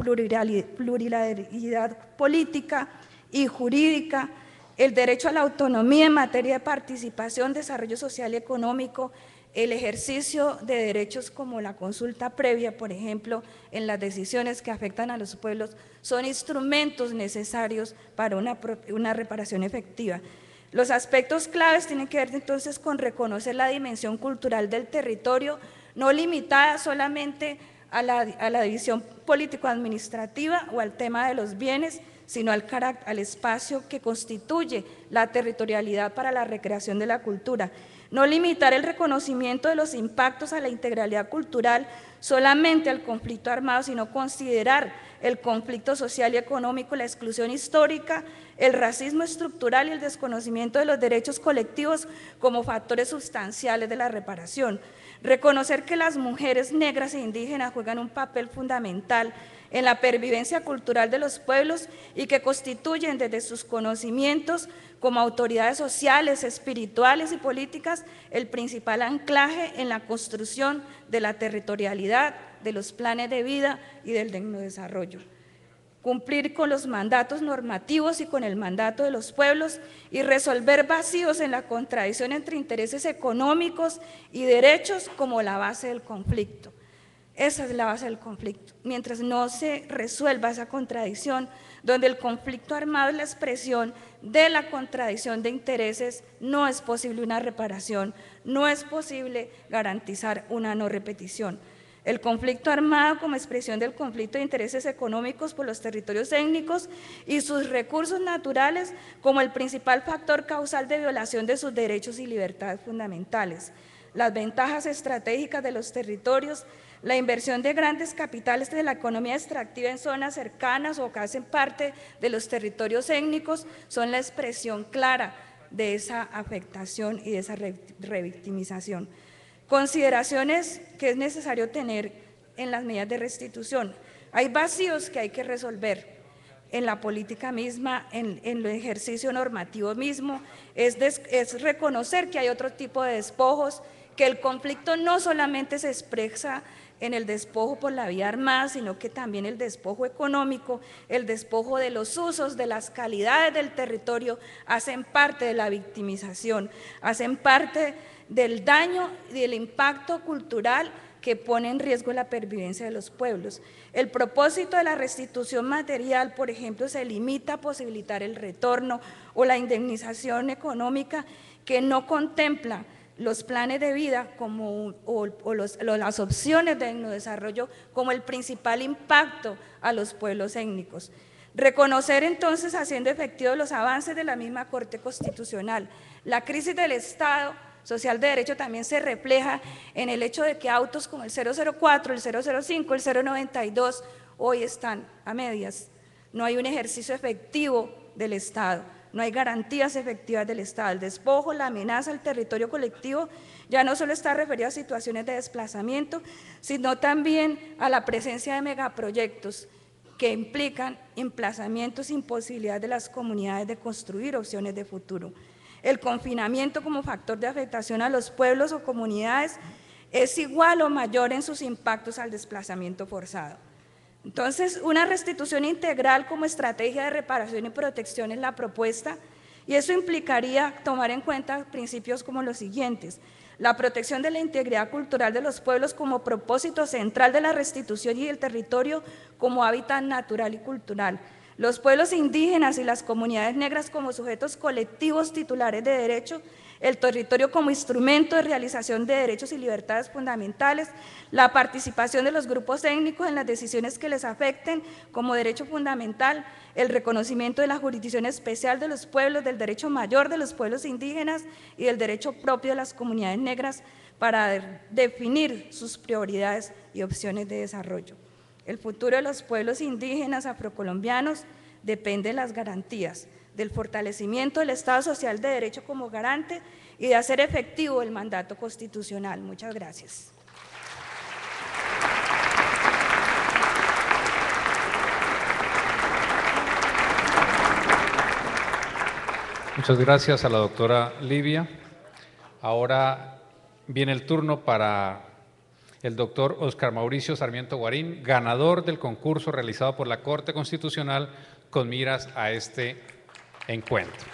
política y jurídica, el derecho a la autonomía en materia de participación, desarrollo social y económico, el ejercicio de derechos como la consulta previa, por ejemplo, en las decisiones que afectan a los pueblos, son instrumentos necesarios para una reparación efectiva. Los aspectos claves tienen que ver entonces con reconocer la dimensión cultural del territorio, no limitada solamente a la división político-administrativa o al tema de los bienes, sino al espacio que constituye la territorialidad para la recreación de la cultura. No limitar el reconocimiento de los impactos a la integralidad cultural solamente al conflicto armado, sino considerar el conflicto social y económico, la exclusión histórica, el racismo estructural y el desconocimiento de los derechos colectivos como factores sustanciales de la reparación. Reconocer que las mujeres negras e indígenas juegan un papel fundamental en la pervivencia cultural de los pueblos y que constituyen desde sus conocimientos como autoridades sociales, espirituales y políticas el principal anclaje en la construcción de la territorialidad, de los planes de vida y del digno desarrollo. Cumplir con los mandatos normativos y con el mandato de los pueblos y resolver vacíos en la contradicción entre intereses económicos y derechos como la base del conflicto. Esa es la base del conflicto. Mientras no se resuelva esa contradicción, donde el conflicto armado es la expresión de la contradicción de intereses, no es posible una reparación, no es posible garantizar una no repetición. El conflicto armado como expresión del conflicto de intereses económicos por los territorios étnicos y sus recursos naturales como el principal factor causal de violación de sus derechos y libertades fundamentales. Las ventajas estratégicas de los territorios, la inversión de grandes capitales de la economía extractiva en zonas cercanas o que hacen parte de los territorios étnicos son la expresión clara de esa afectación y de esa revictimización. Consideraciones que es necesario tener en las medidas de restitución. Hay vacíos que hay que resolver en la política misma, en el ejercicio normativo mismo, es reconocer que hay otro tipo de despojos, que el conflicto no solamente se expresa en el despojo por la vía armada, sino que también el despojo económico, el despojo de los usos, de las calidades del territorio, hacen parte de la victimización, hacen parte del daño y del impacto cultural que pone en riesgo la pervivencia de los pueblos. El propósito de la restitución material, por ejemplo, se limita a posibilitar el retorno o la indemnización económica que no contempla los planes de vida las opciones de desarrollo como el principal impacto a los pueblos étnicos. Reconocer entonces, haciendo efectivos los avances de la misma Corte Constitucional, la crisis del Estado social de derecho también se refleja en el hecho de que autos como el 004, el 005, el 092 hoy están a medias. No hay un ejercicio efectivo del Estado, no hay garantías efectivas del Estado. El despojo, la amenaza al territorio colectivo ya no solo está referido a situaciones de desplazamiento, sino también a la presencia de megaproyectos que implican emplazamientos sin posibilidad de las comunidades de construir opciones de futuro. El confinamiento como factor de afectación a los pueblos o comunidades es igual o mayor en sus impactos al desplazamiento forzado. Entonces, una restitución integral como estrategia de reparación y protección es la propuesta, y eso implicaría tomar en cuenta principios como los siguientes: la protección de la integridad cultural de los pueblos como propósito central de la restitución y el territorio como hábitat natural y cultural. Los pueblos indígenas y las comunidades negras como sujetos colectivos titulares de derecho, el territorio como instrumento de realización de derechos y libertades fundamentales, la participación de los grupos étnicos en las decisiones que les afecten como derecho fundamental, el reconocimiento de la jurisdicción especial de los pueblos, del derecho mayor de los pueblos indígenas y del derecho propio de las comunidades negras para definir sus prioridades y opciones de desarrollo. El futuro de los pueblos indígenas afrocolombianos depende de las garantías, del fortalecimiento del Estado social de derecho como garante y de hacer efectivo el mandato constitucional. Muchas gracias. Muchas gracias a la doctora Livia. Ahora viene el turno para el doctor Óscar Mauricio Sarmiento Guarín, ganador del concurso realizado por la Corte Constitucional con miras a este encuentro.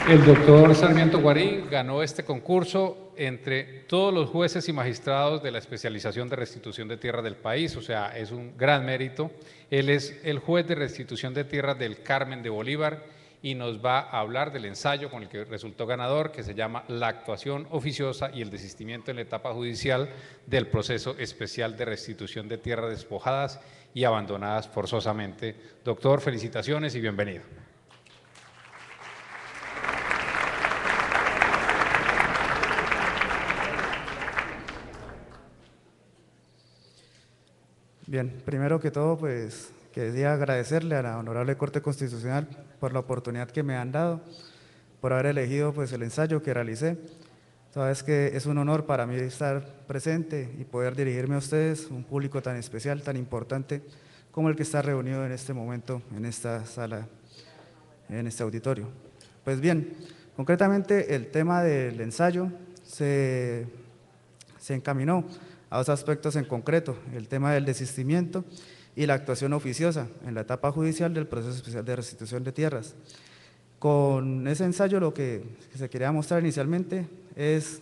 El doctor Sarmiento Guarín ganó este concurso entre todos los jueces y magistrados de la especialización de restitución de tierras del país, o sea, es un gran mérito. Él es el juez de restitución de tierras del Carmen de Bolívar y nos va a hablar del ensayo con el que resultó ganador, que se llama La actuación oficiosa y el desistimiento en la etapa judicial del proceso especial de restitución de tierras despojadas y abandonadas forzosamente. Doctor, felicitaciones y bienvenido. Bien, primero que todo, pues quería agradecerle a la Honorable Corte Constitucional por la oportunidad que me han dado, por haber elegido pues el ensayo que realicé. Sabes que es un honor para mí estar presente y poder dirigirme a ustedes, un público tan especial, tan importante como el que está reunido en este momento en esta sala, en este auditorio. Pues bien, concretamente el tema del ensayo se encaminó a dos aspectos en concreto, el tema del desistimiento y la actuación oficiosa en la etapa judicial del proceso especial de restitución de tierras. Con ese ensayo lo que se quería mostrar inicialmente es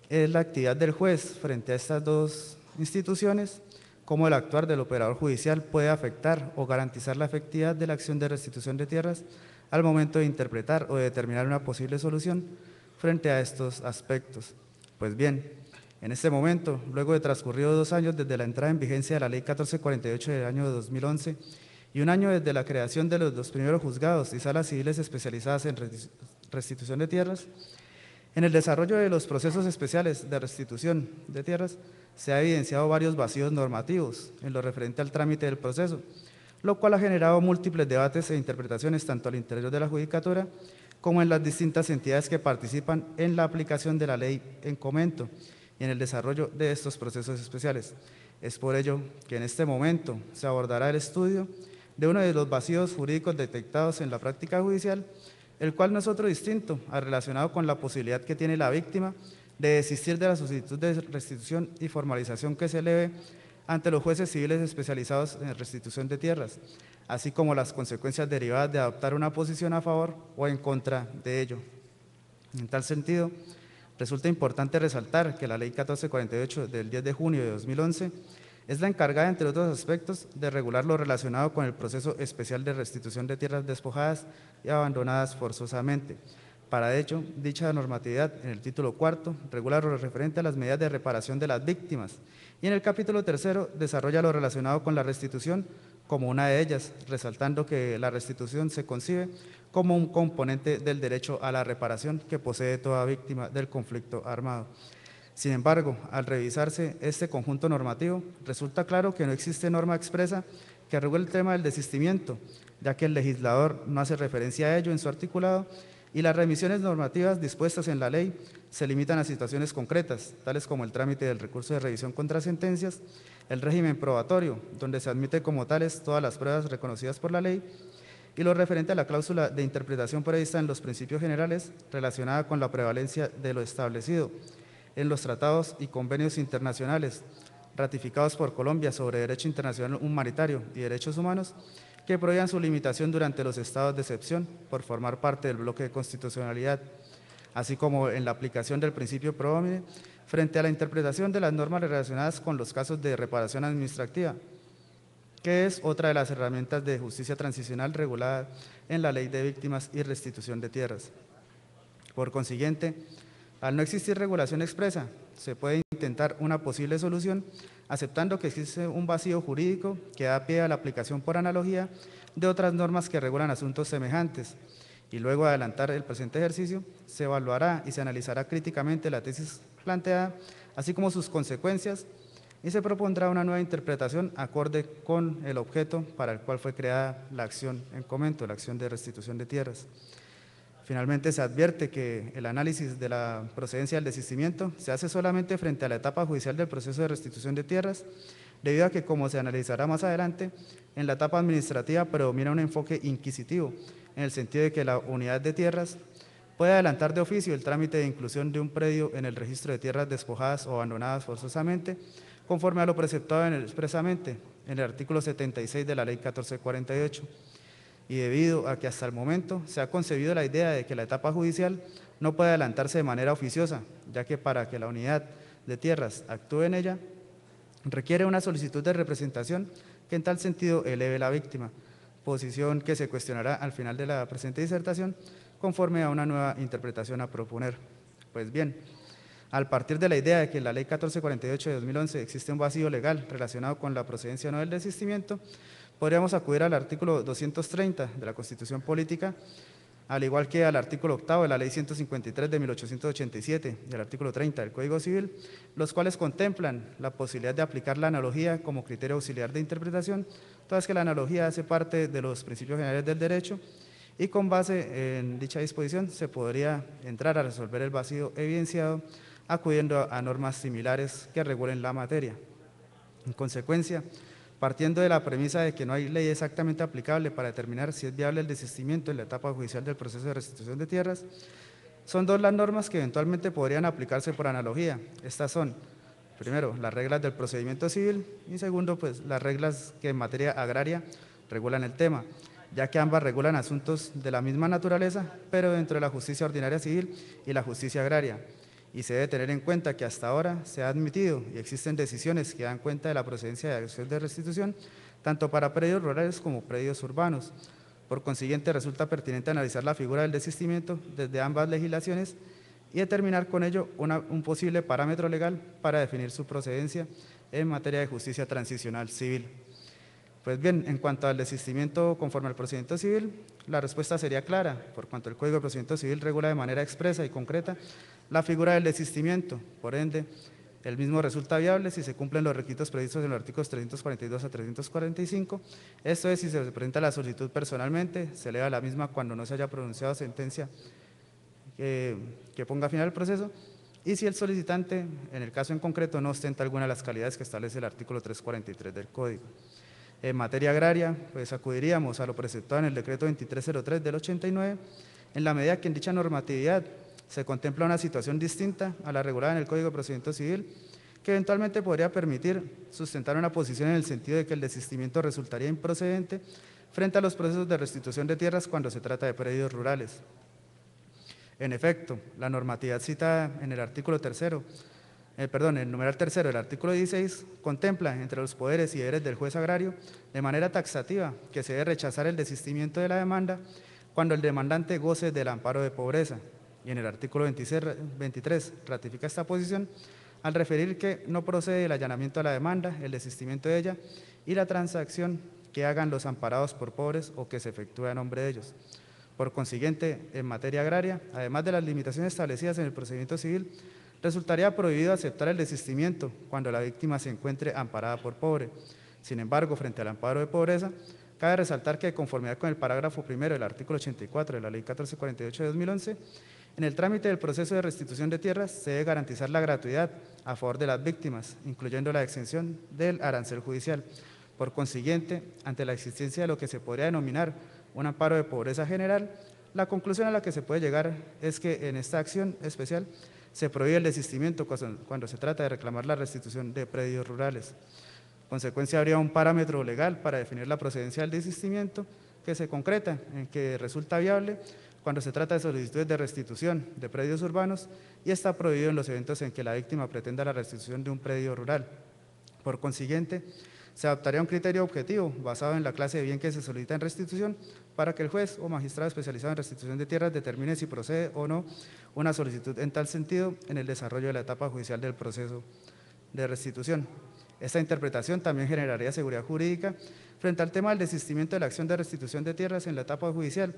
la actividad del juez frente a estas dos instituciones, cómo el actuar del operador judicial puede afectar o garantizar la efectividad de la acción de restitución de tierras al momento de interpretar o de determinar una posible solución frente a estos aspectos. Pues bien, en este momento, luego de transcurridos 2 años desde la entrada en vigencia de la Ley 1448 del año 2011 y 1 año desde la creación de los 2 primeros juzgados y salas civiles especializadas en restitución de tierras, en el desarrollo de los procesos especiales de restitución de tierras se ha evidenciado varios vacíos normativos en lo referente al trámite del proceso, lo cual ha generado múltiples debates e interpretaciones tanto al interior de la judicatura como en las distintas entidades que participan en la aplicación de la ley en comento y en el desarrollo de estos procesos especiales. Es por ello que en este momento se abordará el estudio de uno de los vacíos jurídicos detectados en la práctica judicial, el cual no es otro distinto al relacionado con la posibilidad que tiene la víctima de desistir de la solicitud de restitución y formalización que se eleve ante los jueces civiles especializados en restitución de tierras, así como las consecuencias derivadas de adoptar una posición a favor o en contra de ello. En tal sentido, resulta importante resaltar que la Ley 1448 del 10 de junio de 2011 es la encargada, entre otros aspectos, de regular lo relacionado con el proceso especial de restitución de tierras despojadas y abandonadas forzosamente. Para ello, dicha normatividad, en el título 4, regula lo referente a las medidas de reparación de las víctimas y en el capítulo 3 desarrolla lo relacionado con la restitución como una de ellas, resaltando que la restitución se concibe como un componente del derecho a la reparación que posee toda víctima del conflicto armado. Sin embargo, al revisarse este conjunto normativo, resulta claro que no existe norma expresa que regule el tema del desistimiento, ya que el legislador no hace referencia a ello en su articulado y las remisiones normativas dispuestas en la ley se limitan a situaciones concretas, tales como el trámite del recurso de revisión contra sentencias, el régimen probatorio, donde se admite como tales todas las pruebas reconocidas por la ley, y lo referente a la cláusula de interpretación prevista en los principios generales relacionada con la prevalencia de lo establecido en los tratados y convenios internacionales ratificados por Colombia sobre derecho internacional humanitario y derechos humanos que prohíban su limitación durante los estados de excepción por formar parte del bloque de constitucionalidad, así como en la aplicación del principio pro homine frente a la interpretación de las normas relacionadas con los casos de reparación administrativa, que es otra de las herramientas de justicia transicional regulada en la Ley de Víctimas y Restitución de Tierras. Por consiguiente, al no existir regulación expresa, se puede intentar una posible solución aceptando que existe un vacío jurídico que da pie a la aplicación por analogía de otras normas que regulan asuntos semejantes, y luego de adelantar el presente ejercicio, se evaluará y se analizará críticamente la tesis planteada, así como sus consecuencias, y se propondrá una nueva interpretación acorde con el objeto para el cual fue creada la acción en comento, la acción de restitución de tierras. Finalmente, se advierte que el análisis de la procedencia del desistimiento se hace solamente frente a la etapa judicial del proceso de restitución de tierras, debido a que, como se analizará más adelante, en la etapa administrativa predomina un enfoque inquisitivo, en el sentido de que la unidad de tierras puede adelantar de oficio el trámite de inclusión de un predio en el registro de tierras despojadas o abandonadas forzosamente, conforme a lo preceptado expresamente en el artículo 76 de la Ley 1448. Y debido a que hasta el momento se ha concebido la idea de que la etapa judicial no puede adelantarse de manera oficiosa, ya que para que la unidad de tierras actúe en ella, requiere una solicitud de representación que en tal sentido eleve la víctima. posición que se cuestionará al final de la presente disertación conforme a una nueva interpretación a proponer. Pues bien, al partir de la idea de que en la Ley 1448 de 2011 existe un vacío legal relacionado con la procedencia o no del desistimiento, podríamos acudir al artículo 230 de la Constitución Política, al igual que al artículo 8 de la Ley 153 de 1887 y al artículo 30 del Código Civil, los cuales contemplan la posibilidad de aplicar la analogía como criterio auxiliar de interpretación, toda vez que la analogía hace parte de los principios generales del derecho, y con base en dicha disposición se podría entrar a resolver el vacío evidenciado acudiendo a normas similares que regulen la materia. En consecuencia, partiendo de la premisa de que no hay ley exactamente aplicable para determinar si es viable el desistimiento en la etapa judicial del proceso de restitución de tierras, son dos las normas que eventualmente podrían aplicarse por analogía. Estas son, primero, las reglas del procedimiento civil y segundo, pues las reglas que en materia agraria regulan el tema, ya que ambas regulan asuntos de la misma naturaleza, pero dentro de la justicia ordinaria civil y la justicia agraria. Y se debe tener en cuenta que hasta ahora se ha admitido y existen decisiones que dan cuenta de la procedencia de acción de restitución, tanto para predios rurales como predios urbanos. Por consiguiente, resulta pertinente analizar la figura del desistimiento desde ambas legislaciones y determinar con ello un posible parámetro legal para definir su procedencia en materia de justicia transicional civil. Pues bien, en cuanto al desistimiento conforme al procedimiento civil, la respuesta sería clara, por cuanto el Código de Procedimiento Civil regula de manera expresa y concreta la figura del desistimiento. Por ende, el mismo resulta viable si se cumplen los requisitos previstos en los artículos 342 a 345, esto es, si se presenta la solicitud personalmente, se eleva la misma cuando no se haya pronunciado sentencia que ponga fin al proceso, y si el solicitante, en el caso en concreto, no ostenta alguna de las calidades que establece el artículo 343 del Código. En materia agraria, pues acudiríamos a lo preceptado en el decreto 2303 del 89, en la medida que en dicha normatividad se contempla una situación distinta a la regulada en el Código de Procedimiento Civil, que eventualmente podría permitir sustentar una posición en el sentido de que el desistimiento resultaría improcedente frente a los procesos de restitución de tierras cuando se trata de predios rurales. En efecto, la normatividad citada en el artículo el numeral tercero del artículo 16 contempla entre los poderes y deberes del juez agrario de manera taxativa que se debe rechazar el desistimiento de la demanda cuando el demandante goce del amparo de pobreza, y en el artículo 23 ratifica esta posición al referir que no procede el allanamiento a la demanda, el desistimiento de ella y la transacción que hagan los amparados por pobres o que se efectúe a nombre de ellos. Por consiguiente, en materia agraria, además de las limitaciones establecidas en el procedimiento civil, resultaría prohibido aceptar el desistimiento cuando la víctima se encuentre amparada por pobre. Sin embargo, frente al amparo de pobreza, cabe resaltar que, de conformidad con el parágrafo primero del artículo 84 de la Ley 1448 de 2011, en el trámite del proceso de restitución de tierras se debe garantizar la gratuidad a favor de las víctimas, incluyendo la exención del arancel judicial. Por consiguiente, ante la existencia de lo que se podría denominar un amparo de pobreza general, la conclusión a la que se puede llegar es que en esta acción especial se prohíbe el desistimiento cuando se trata de reclamar la restitución de predios rurales. En consecuencia, habría un parámetro legal para definir la procedencia del desistimiento que se concreta en que resulta viable cuando se trata de solicitudes de restitución de predios urbanos y está prohibido en los eventos en que la víctima pretenda la restitución de un predio rural. Por consiguiente, se adoptaría un criterio objetivo basado en la clase de bien que se solicita en restitución para que el juez o magistrado especializado en restitución de tierras determine si procede o no una solicitud en tal sentido en el desarrollo de la etapa judicial del proceso de restitución. Esta interpretación también generaría seguridad jurídica frente al tema del desistimiento de la acción de restitución de tierras en la etapa judicial,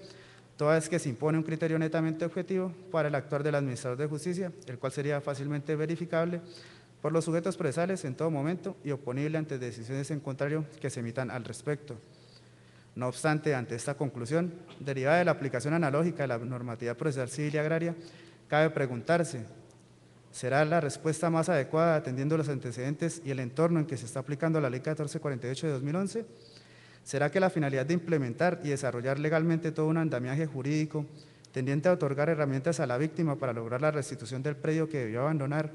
toda vez que se impone un criterio netamente objetivo para el actuar del administrador de justicia, el cual sería fácilmente verificable por los sujetos procesales en todo momento y oponible ante decisiones en contrario que se emitan al respecto. No obstante, ante esta conclusión, derivada de la aplicación analógica de la normatividad procesal civil y agraria, cabe preguntarse, ¿será la respuesta más adecuada atendiendo los antecedentes y el entorno en que se está aplicando la Ley 1448 de 2011? ¿Será que la finalidad de implementar y desarrollar legalmente todo un andamiaje jurídico tendiente a otorgar herramientas a la víctima para lograr la restitución del predio que debió abandonar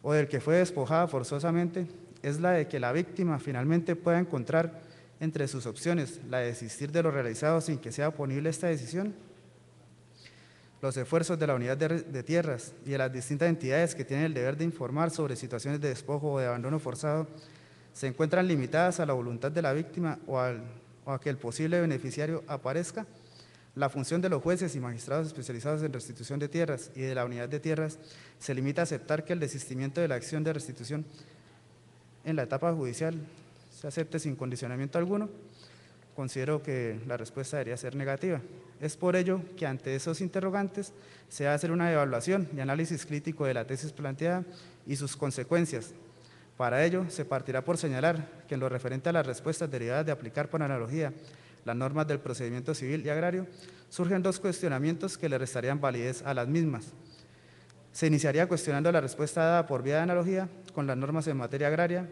o del que fue despojada forzosamente, es la de que la víctima finalmente pueda encontrar entre sus opciones la de desistir de lo realizado sin que sea oponible esta decisión? Los esfuerzos de la unidad de tierras y de las distintas entidades que tienen el deber de informar sobre situaciones de despojo o de abandono forzado se encuentran limitadas a la voluntad de la víctima o al o a que el posible beneficiario aparezca, la función de los jueces y magistrados especializados en restitución de tierras y de la unidad de tierras se limita a aceptar que el desistimiento de la acción de restitución en la etapa judicial se acepte sin condicionamiento alguno, considero que la respuesta debería ser negativa. Es por ello que ante esos interrogantes se va a hacer una evaluación y análisis crítico de la tesis planteada y sus consecuencias. Para ello, se partirá por señalar que en lo referente a las respuestas derivadas de aplicar por analogía las normas del procedimiento civil y agrario, surgen dos cuestionamientos que le restarían validez a las mismas. Se iniciaría cuestionando la respuesta dada por vía de analogía con las normas en materia agraria,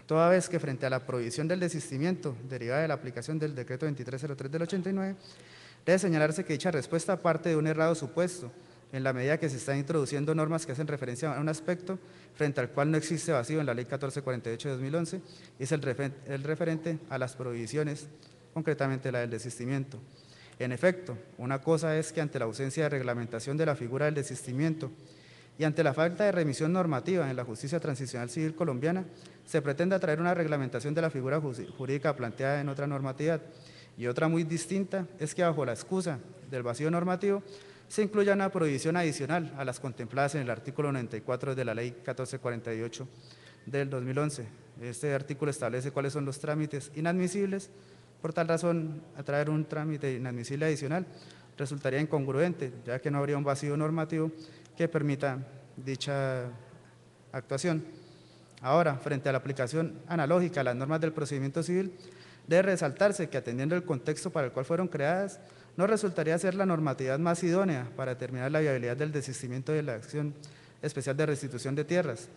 toda vez que frente a la prohibición del desistimiento derivada de la aplicación del decreto 2303 del 89, debe señalarse que dicha respuesta parte de un errado supuesto, en la medida que se están introduciendo normas que hacen referencia a un aspecto frente al cual no existe vacío en la Ley 1448 de 2011, y es el referente a las prohibiciones, concretamente la del desistimiento. En efecto, una cosa es que ante la ausencia de reglamentación de la figura del desistimiento y ante la falta de remisión normativa en la justicia transicional civil colombiana, se pretende traer una reglamentación de la figura jurídica planteada en otra normatividad. Y otra muy distinta es que bajo la excusa del vacío normativo se incluya una prohibición adicional a las contempladas en el artículo 94 de la Ley 1448 del 2011. Este artículo establece cuáles son los trámites inadmisibles. Por tal razón, traer un trámite inadmisible adicional resultaría incongruente, ya que no habría un vacío normativo que permita dicha actuación. Ahora, frente a la aplicación analógica a las normas del procedimiento civil, debe resaltarse que atendiendo el contexto para el cual fueron creadas, no resultaría ser la normatividad más idónea para determinar la viabilidad del desistimiento de la acción especial de restitución de tierras,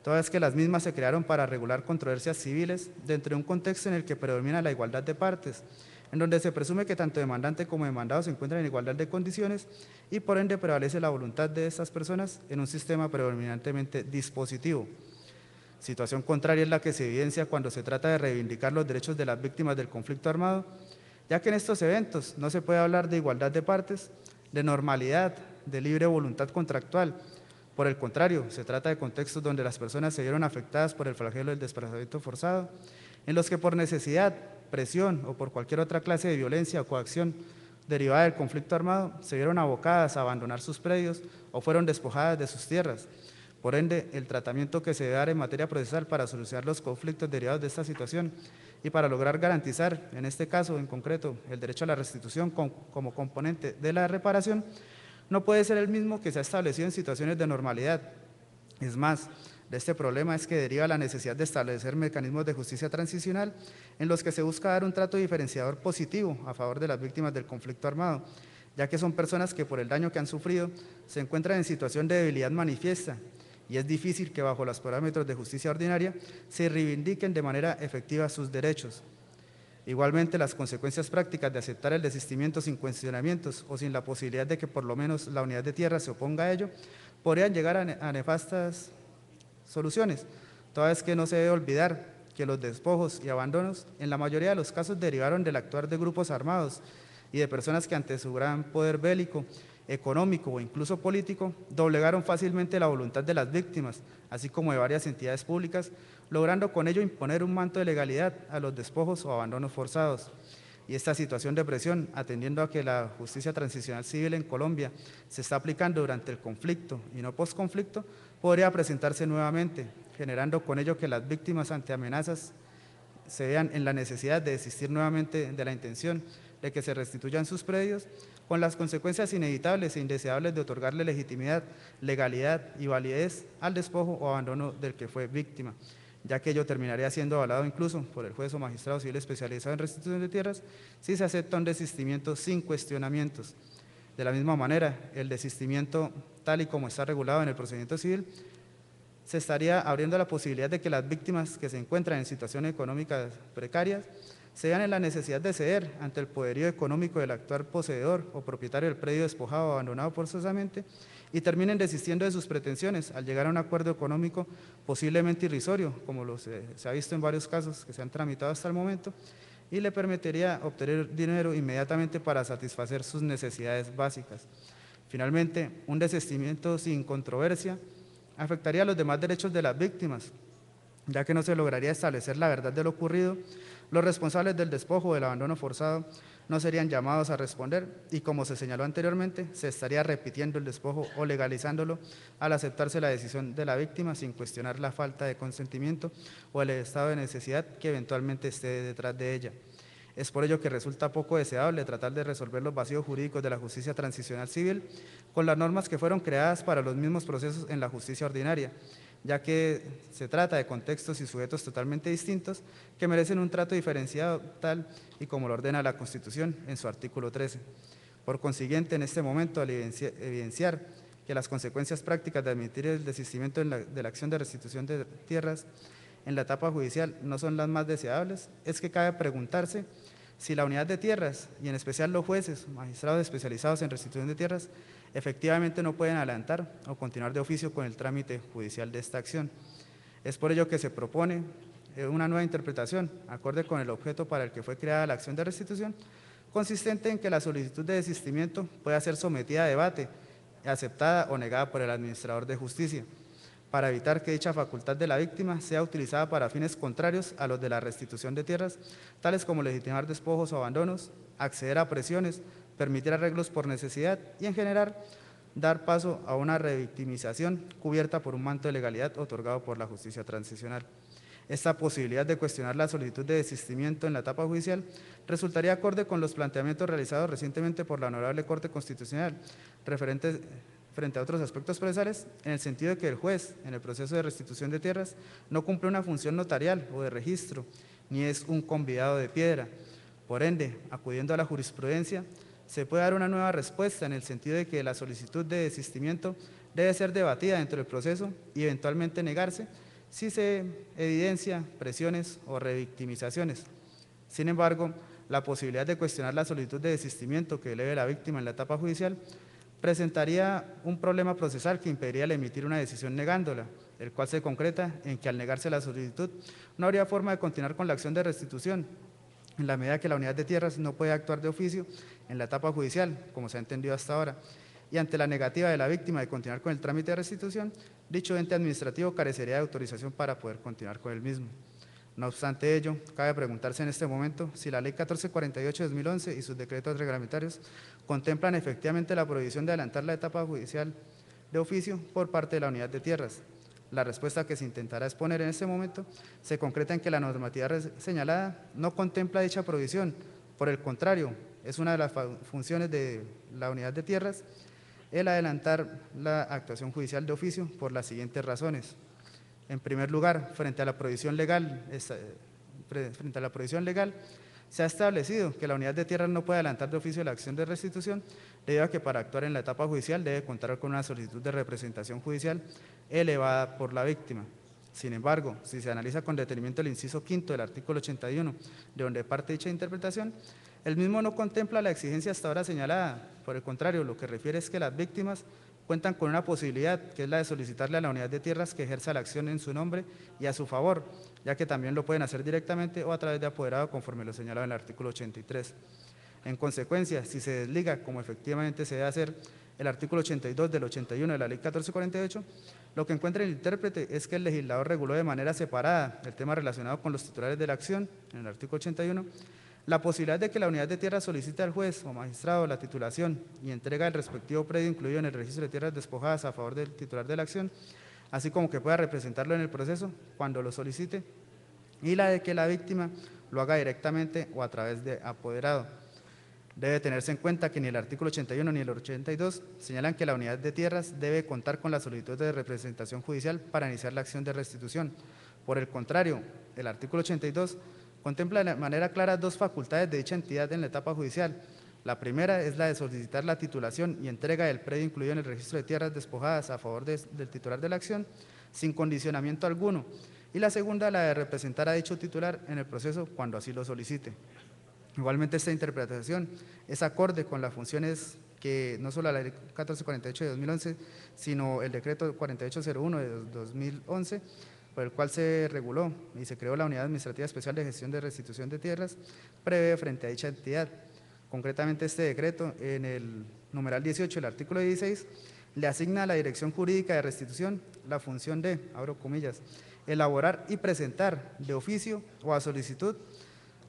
toda vez que las mismas se crearon para regular controversias civiles dentro de un contexto en el que predomina la igualdad de partes, en donde se presume que tanto demandante como demandado se encuentran en igualdad de condiciones y por ende prevalece la voluntad de estas personas en un sistema predominantemente dispositivo. Situación contraria es la que se evidencia cuando se trata de reivindicar los derechos de las víctimas del conflicto armado, ya que en estos eventos no se puede hablar de igualdad de partes, de normalidad, de libre voluntad contractual. Por el contrario, se trata de contextos donde las personas se vieron afectadas por el flagelo del desplazamiento forzado, en los que por necesidad, presión o por cualquier otra clase de violencia o coacción derivada del conflicto armado, se vieron abocadas a abandonar sus predios o fueron despojadas de sus tierras. Por ende, el tratamiento que se debe dar en materia procesal para solucionar los conflictos derivados de esta situación y para lograr garantizar, en este caso en concreto, el derecho a la restitución como componente de la reparación, no puede ser el mismo que se ha establecido en situaciones de normalidad. Es más, de este problema es que deriva la necesidad de establecer mecanismos de justicia transicional en los que se busca dar un trato diferenciador positivo a favor de las víctimas del conflicto armado, ya que son personas que por el daño que han sufrido se encuentran en situación de debilidad manifiesta y es difícil que bajo los parámetros de justicia ordinaria se reivindiquen de manera efectiva sus derechos. Igualmente, las consecuencias prácticas de aceptar el desistimiento sin cuestionamientos o sin la posibilidad de que por lo menos la unidad de tierra se oponga a ello, podrían llegar a nefastas soluciones, toda vez que no se debe olvidar que los despojos y abandonos en la mayoría de los casos derivaron del actuar de grupos armados y de personas que ante su gran poder bélico, económico o incluso político, doblegaron fácilmente la voluntad de las víctimas, así como de varias entidades públicas, logrando con ello imponer un manto de legalidad a los despojos o abandonos forzados. Y esta situación de presión, atendiendo a que la justicia transicional civil en Colombia se está aplicando durante el conflicto y no posconflicto, podría presentarse nuevamente, generando con ello que las víctimas ante amenazas se vean en la necesidad de desistir nuevamente de la intención de que se restituyan sus predios, con las consecuencias inevitables e indeseables de otorgarle legitimidad, legalidad y validez al despojo o abandono del que fue víctima, ya que ello terminaría siendo avalado incluso por el juez o magistrado civil especializado en restitución de tierras si se acepta un desistimiento sin cuestionamientos. De la misma manera, el desistimiento, tal y como está regulado en el procedimiento civil, se estaría abriendo la posibilidad de que las víctimas que se encuentran en situaciones económicas precarias se vean en la necesidad de ceder ante el poderío económico del actual poseedor o propietario del predio despojado o abandonado forzosamente y terminen desistiendo de sus pretensiones al llegar a un acuerdo económico posiblemente irrisorio, como se ha visto en varios casos que se han tramitado hasta el momento, y le permitiría obtener dinero inmediatamente para satisfacer sus necesidades básicas. Finalmente, un desistimiento sin controversia afectaría los demás derechos de las víctimas, ya que no se lograría establecer la verdad de lo ocurrido, Los responsables del despojo o del abandono forzado no serían llamados a responder y, como se señaló anteriormente, se estaría repitiendo el despojo o legalizándolo al aceptarse la decisión de la víctima sin cuestionar la falta de consentimiento o el estado de necesidad que eventualmente esté detrás de ella. Es por ello que resulta poco deseable tratar de resolver los vacíos jurídicos de la justicia transicional civil con las normas que fueron creadas para los mismos procesos en la justicia ordinaria, ya que se trata de contextos y sujetos totalmente distintos que merecen un trato diferenciado tal y como lo ordena la Constitución en su artículo 13. Por consiguiente, en este momento, al evidenciar que las consecuencias prácticas de admitir el desistimiento de la acción de restitución de tierras en la etapa judicial no son las más deseables, es que cabe preguntarse si la unidad de tierras, y en especial los jueces, magistrados especializados en restitución de tierras, efectivamente no pueden adelantar o continuar de oficio con el trámite judicial de esta acción. Es por ello que se propone una nueva interpretación, acorde con el objeto para el que fue creada la acción de restitución, consistente en que la solicitud de desistimiento pueda ser sometida a debate, aceptada o negada por el administrador de justicia, para evitar que dicha facultad de la víctima sea utilizada para fines contrarios a los de la restitución de tierras, tales como legitimar despojos o abandonos, acceder a presiones, permitir arreglos por necesidad y, en general, dar paso a una revictimización cubierta por un manto de legalidad otorgado por la justicia transicional. Esta posibilidad de cuestionar la solicitud de desistimiento en la etapa judicial resultaría acorde con los planteamientos realizados recientemente por la Honorable Corte Constitucional, referentes frente a otros aspectos procesales, en el sentido de que el juez, en el proceso de restitución de tierras, no cumple una función notarial o de registro, ni es un convidado de piedra. Por ende, acudiendo a la jurisprudencia, se puede dar una nueva respuesta en el sentido de que la solicitud de desistimiento debe ser debatida dentro del proceso y eventualmente negarse si se evidencia presiones o revictimizaciones. Sin embargo, la posibilidad de cuestionar la solicitud de desistimiento que eleve la víctima en la etapa judicial presentaría un problema procesal que impediría el emitir una decisión negándola, el cual se concreta en que al negarse la solicitud no habría forma de continuar con la acción de restitución, en la medida que la unidad de tierras no puede actuar de oficio en la etapa judicial, como se ha entendido hasta ahora, y ante la negativa de la víctima de continuar con el trámite de restitución, dicho ente administrativo carecería de autorización para poder continuar con el mismo. No obstante ello, cabe preguntarse en este momento si la Ley 1448 de 2011 y sus decretos reglamentarios contemplan efectivamente la prohibición de adelantar la etapa judicial de oficio por parte de la unidad de tierras. La respuesta que se intentará exponer en este momento se concreta en que la normatividad señalada no contempla dicha prohibición. Por el contrario, es una de las funciones de la unidad de tierras el adelantar la actuación judicial de oficio por las siguientes razones. En primer lugar, frente a la prohibición legal, se ha establecido que la unidad de tierras no puede adelantar de oficio la acción de restitución, debido a que para actuar en la etapa judicial debe contar con una solicitud de representación judicial elevada por la víctima. Sin embargo, si se analiza con detenimiento el inciso quinto del artículo 81, de donde parte dicha interpretación, el mismo no contempla la exigencia hasta ahora señalada. Por el contrario, lo que refiere es que las víctimas cuentan con una posibilidad, que es la de solicitarle a la unidad de tierras que ejerza la acción en su nombre y a su favor, ya que también lo pueden hacer directamente o a través de apoderado, conforme lo señalado en el artículo 83. En consecuencia, si se desliga, como efectivamente se debe hacer, el artículo 82 del 81 de la Ley 1448, lo que encuentra el intérprete es que el legislador reguló de manera separada el tema relacionado con los titulares de la acción, en el artículo 81, la posibilidad de que la unidad de tierras solicite al juez o magistrado la titulación y entrega el respectivo predio incluido en el registro de tierras despojadas a favor del titular de la acción, así como que pueda representarlo en el proceso cuando lo solicite, y la de que la víctima lo haga directamente o a través de apoderado. Debe tenerse en cuenta que ni el artículo 81 ni el 82 señalan que la unidad de tierras debe contar con la solicitud de representación judicial para iniciar la acción de restitución. Por el contrario, el artículo 82 contempla de manera clara dos facultades de dicha entidad en la etapa judicial. La primera es la de solicitar la titulación y entrega del predio incluido en el registro de tierras despojadas a favor del titular de la acción, sin condicionamiento alguno, y la segunda la de representar a dicho titular en el proceso cuando así lo solicite. Igualmente, esta interpretación es acorde con las funciones que no solo la Ley 1448 de 2011, sino el decreto 4801 de 2011, por el cual se reguló y se creó la Unidad Administrativa Especial de Gestión de Restitución de Tierras, prevé frente a dicha entidad. Concretamente, este decreto, en el numeral 18, el artículo 16, le asigna a la Dirección Jurídica de Restitución la función de, abro comillas, elaborar y presentar de oficio o a solicitud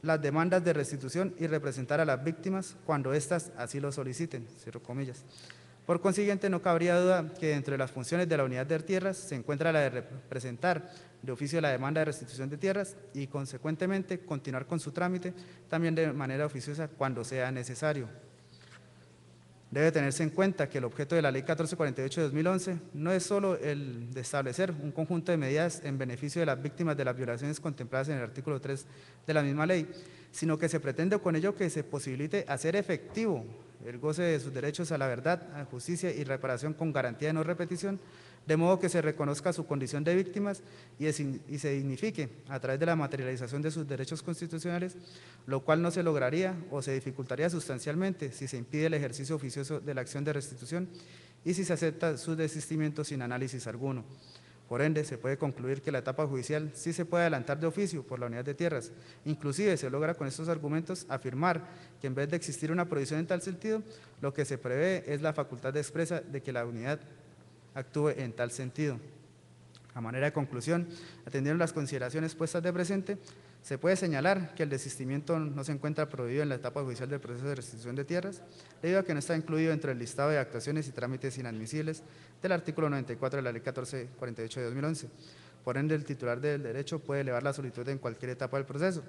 las demandas de restitución y representar a las víctimas cuando éstas así lo soliciten, cierro comillas. Por consiguiente, no cabría duda que dentro de las funciones de la unidad de tierras se encuentra la de representar de oficio la demanda de restitución de tierras y, consecuentemente, continuar con su trámite también de manera oficiosa cuando sea necesario. Debe tenerse en cuenta que el objeto de la Ley 1448 de 2011 no es solo el de establecer un conjunto de medidas en beneficio de las víctimas de las violaciones contempladas en el artículo 3 de la misma ley, sino que se pretende con ello que se posibilite hacer efectivo el goce de sus derechos a la verdad, a justicia y reparación con garantía de no repetición, de modo que se reconozca su condición de víctimas y se dignifique a través de la materialización de sus derechos constitucionales, lo cual no se lograría o se dificultaría sustancialmente si se impide el ejercicio oficioso de la acción de restitución y si se acepta su desistimiento sin análisis alguno. Por ende, se puede concluir que la etapa judicial sí se puede adelantar de oficio por la unidad de tierras. Inclusive se logra con estos argumentos afirmar que en vez de existir una prohibición en tal sentido, lo que se prevé es la facultad expresa de que la unidad actúe en tal sentido. A manera de conclusión, atendiendo las consideraciones puestas de presente, se puede señalar que el desistimiento no se encuentra prohibido en la etapa judicial del proceso de restitución de tierras, debido a que no está incluido dentro del listado de actuaciones y trámites inadmisibles del artículo 94 de la Ley 1448 de 2011. Por ende, el titular del derecho puede elevar la solicitud en cualquier etapa del proceso.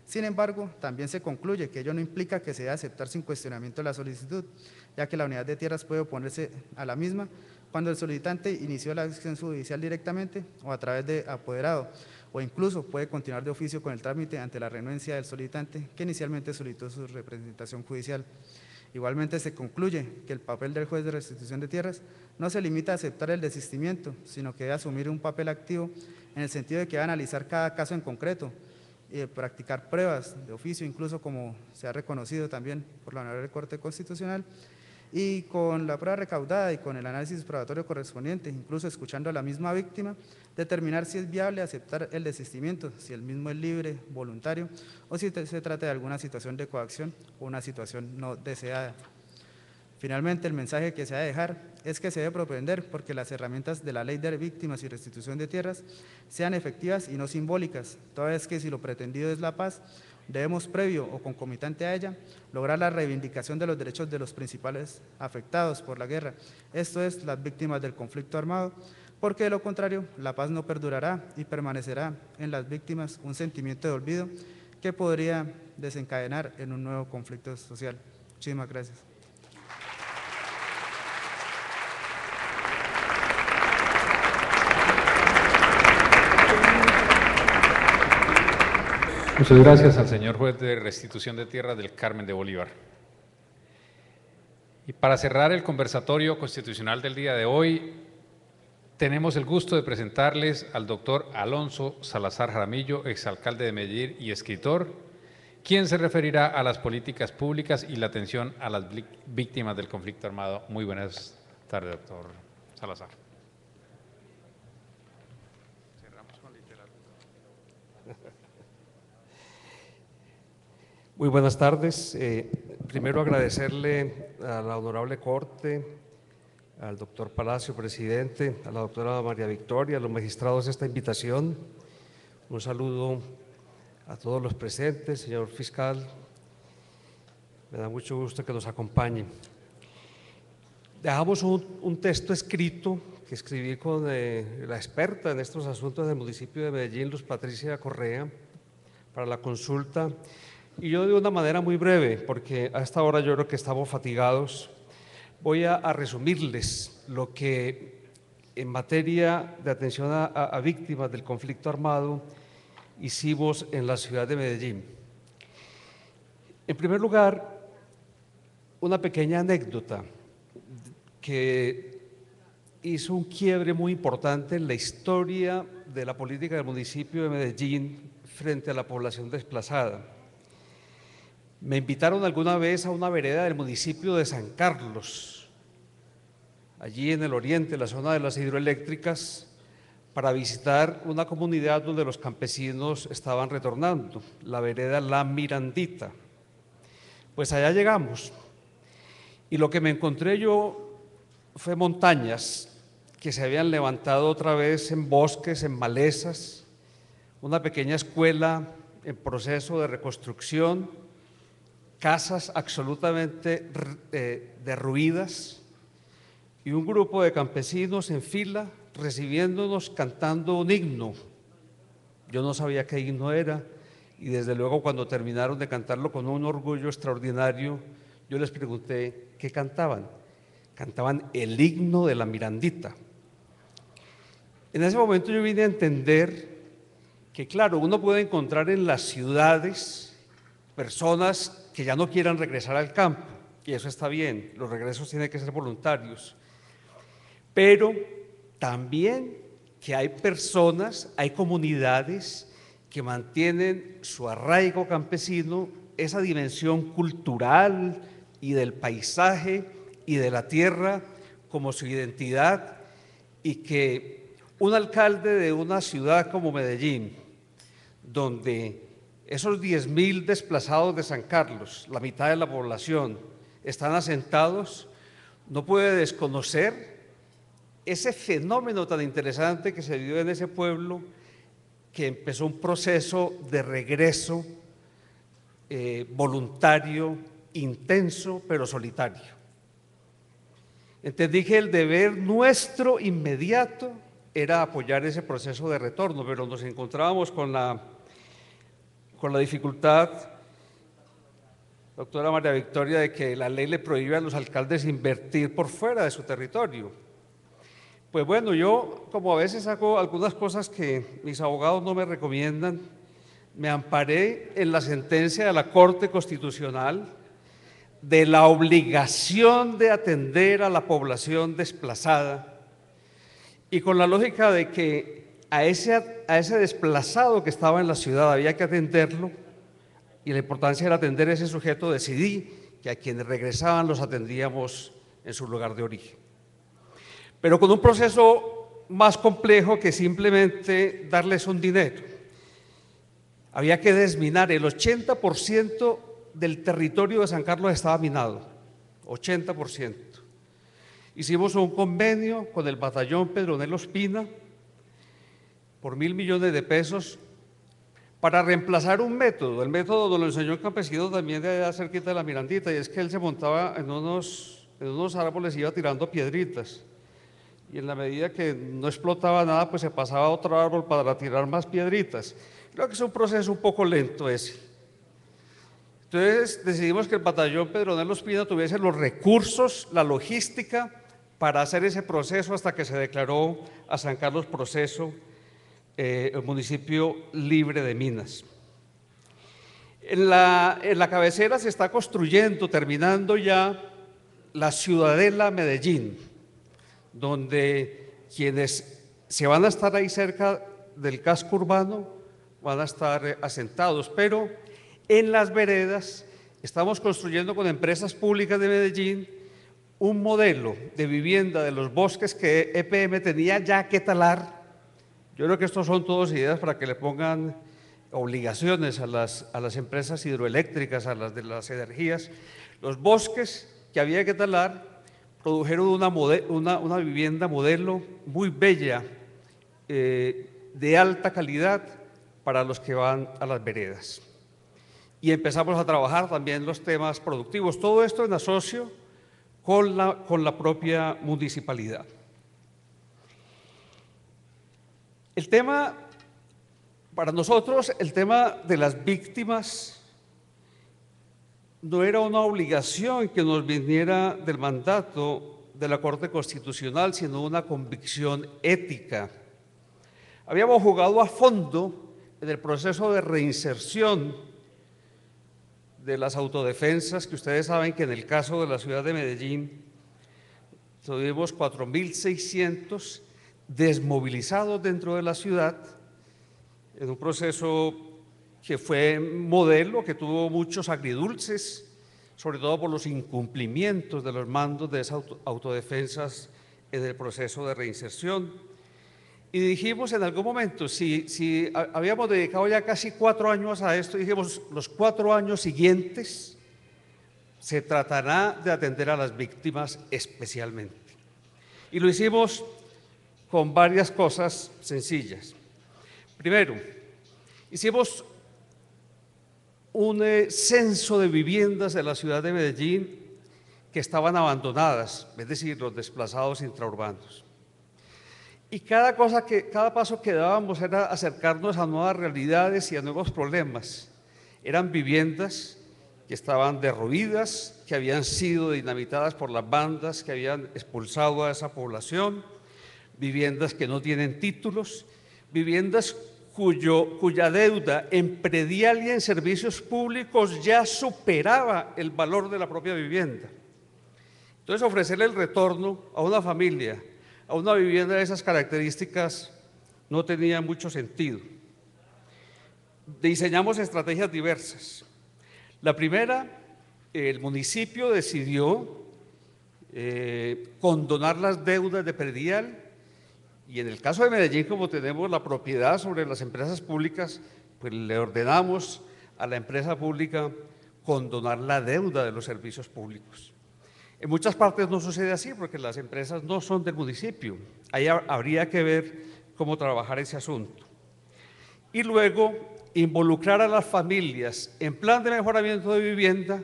Sin embargo, también se concluye que ello no implica que se deba aceptar sin cuestionamiento la solicitud, ya que la unidad de tierras puede oponerse a la misma cuando el solicitante inició la acción judicial directamente o a través de apoderado, o incluso puede continuar de oficio con el trámite ante la renuencia del solicitante que inicialmente solicitó su representación judicial. Igualmente se concluye que el papel del juez de restitución de tierras no se limita a aceptar el desistimiento, sino que debe asumir un papel activo en el sentido de que va a analizar cada caso en concreto y practicar pruebas de oficio, incluso como se ha reconocido también por la Honorable Corte Constitucional, y con la prueba recaudada y con el análisis probatorio correspondiente, incluso escuchando a la misma víctima, determinar si es viable aceptar el desistimiento, si el mismo es libre, voluntario, o si se trata de alguna situación de coacción o una situación no deseada. Finalmente, el mensaje que se ha de dejar es que se debe propender porque las herramientas de la Ley de Víctimas y Restitución de Tierras sean efectivas y no simbólicas, toda vez que si lo pretendido es la paz, debemos, previo o concomitante a ella, lograr la reivindicación de los derechos de los principales afectados por la guerra, esto es, las víctimas del conflicto armado, porque de lo contrario, la paz no perdurará y permanecerá en las víctimas un sentimiento de olvido que podría desencadenar en un nuevo conflicto social. Muchísimas gracias. Muchas gracias al señor juez de restitución de tierras del Carmen de Bolívar. Y para cerrar el conversatorio constitucional del día de hoy, tenemos el gusto de presentarles al doctor Alonso Salazar Jaramillo, exalcalde de Medellín y escritor, quien se referirá a las políticas públicas y la atención a las víctimas del conflicto armado. Muy buenas tardes, doctor Salazar. Muy buenas tardes. Primero agradecerle a la Honorable Corte, al doctor Palacio, presidente, a la doctora María Victoria, a los magistrados esta invitación. Un saludo a todos los presentes, señor fiscal. Me da mucho gusto que nos acompañen. Dejamos un texto escrito que escribí con la experta en estos asuntos del municipio de Medellín, Luz Patricia Correa, para la consulta. Y yo de una manera muy breve, porque a esta hora yo creo que estamos fatigados, voy a resumirles lo que en materia de atención a víctimas del conflicto armado hicimos en la ciudad de Medellín. En primer lugar, una pequeña anécdota que hizo un quiebre muy importante en la historia de la política del municipio de Medellín frente a la población desplazada. Me invitaron alguna vez a una vereda del municipio de San Carlos, allí en el oriente, la zona de las hidroeléctricas, para visitar una comunidad donde los campesinos estaban retornando, la vereda La Mirandita. Pues allá llegamos y lo que me encontré yo fue montañas que se habían levantado otra vez en bosques, en malezas, una pequeña escuela en proceso de reconstrucción, casas absolutamente derruidas y un grupo de campesinos en fila recibiéndonos cantando un himno. Yo no sabía qué himno era y desde luego cuando terminaron de cantarlo con un orgullo extraordinario, yo les pregunté qué cantaban. Cantaban el himno de la Mirandita. En ese momento yo vine a entender que, claro, uno puede encontrar en las ciudades personas que ya no quieran regresar al campo, y eso está bien, los regresos tienen que ser voluntarios, pero también que hay personas, hay comunidades que mantienen su arraigo campesino, esa dimensión cultural y del paisaje y de la tierra como su identidad, y que un alcalde de una ciudad como Medellín, donde esos 10.000 desplazados de San Carlos, la mitad de la población, están asentados, no puede desconocer ese fenómeno tan interesante que se dio en ese pueblo, que empezó un proceso de regreso voluntario, intenso, pero solitario. Entendí que el deber nuestro inmediato era apoyar ese proceso de retorno, pero nos encontrábamos con la dificultad, doctora María Victoria, de que la ley le prohíbe a los alcaldes invertir por fuera de su territorio. Pues bueno, yo como a veces hago algunas cosas que mis abogados no me recomiendan, me amparé en la sentencia de la Corte Constitucional de la obligación de atender a la población desplazada, y con la lógica de que a ese desplazado que estaba en la ciudad había que atenderlo, y la importancia era atender a ese sujeto, decidí que a quienes regresaban los atendíamos en su lugar de origen. Pero con un proceso más complejo que simplemente darles un dinero. Había que desminar, el 80% del territorio de San Carlos estaba minado, 80%. Hicimos un convenio con el batallón Pedronel Ospina por 1.000 millones de pesos para reemplazar un método. El método nos lo enseñó el campesino también de allá cerquita de la Mirandita, y es que él se montaba en unos árboles y iba tirando piedritas, y en la medida que no explotaba nada, pues se pasaba a otro árbol para tirar más piedritas. Creo que es un proceso un poco lento ese. Entonces decidimos que el batallón Pedronel Ospina tuviese los recursos, la logística para hacer ese proceso, hasta que se declaró a San Carlos proceso el municipio libre de minas. En la cabecera se está construyendo, terminando ya, la Ciudadela Medellín, donde quienes se van a estar ahí cerca del casco urbano van a estar asentados, pero en las veredas estamos construyendo con empresas públicas de Medellín un modelo de vivienda de los bosques que EPM tenía ya que talar. Yo creo que estos son todas ideas para que le pongan obligaciones a las empresas hidroeléctricas, a las de las energías. Los bosques que había que talar produjeron una vivienda modelo muy bella, de alta calidad para los que van a las veredas. Y empezamos a trabajar también los temas productivos, todo esto en asocio con la propia municipalidad. El tema, para nosotros, el tema de las víctimas no era una obligación que nos viniera del mandato de la Corte Constitucional, sino una convicción ética. Habíamos jugado a fondo en el proceso de reinserción de las autodefensas, que ustedes saben que en el caso de la ciudad de Medellín tuvimos 4.600 desmovilizados dentro de la ciudad, en un proceso que fue modelo, que tuvo muchos agridulces, sobre todo por los incumplimientos de los mandos de esas autodefensas en el proceso de reinserción. Y dijimos en algún momento, si habíamos dedicado ya casi 4 años a esto, dijimos, los 4 años siguientes se tratará de atender a las víctimas especialmente. Y lo hicimos con varias cosas sencillas. Primero, hicimos un censo de viviendas de la ciudad de Medellín que estaban abandonadas, es decir, los desplazados intraurbanos. Y cada paso que dábamos era acercarnos a nuevas realidades y a nuevos problemas. Eran viviendas que estaban derruidas, que habían sido dinamitadas por las bandas que habían expulsado a esa población, viviendas que no tienen títulos, viviendas cuya deuda en predial y en servicios públicos ya superaba el valor de la propia vivienda. Entonces, ofrecerle el retorno a una familia, a una vivienda de esas características, no tenía mucho sentido. Diseñamos estrategias diversas. La primera, el municipio decidió condonar las deudas de predial, y en el caso de Medellín, como tenemos la propiedad sobre las empresas públicas, pues le ordenamos a la empresa pública condonar la deuda de los servicios públicos. En muchas partes no sucede así porque las empresas no son del municipio. Ahí habría que ver cómo trabajar ese asunto. Y luego involucrar a las familias en plan de mejoramiento de vivienda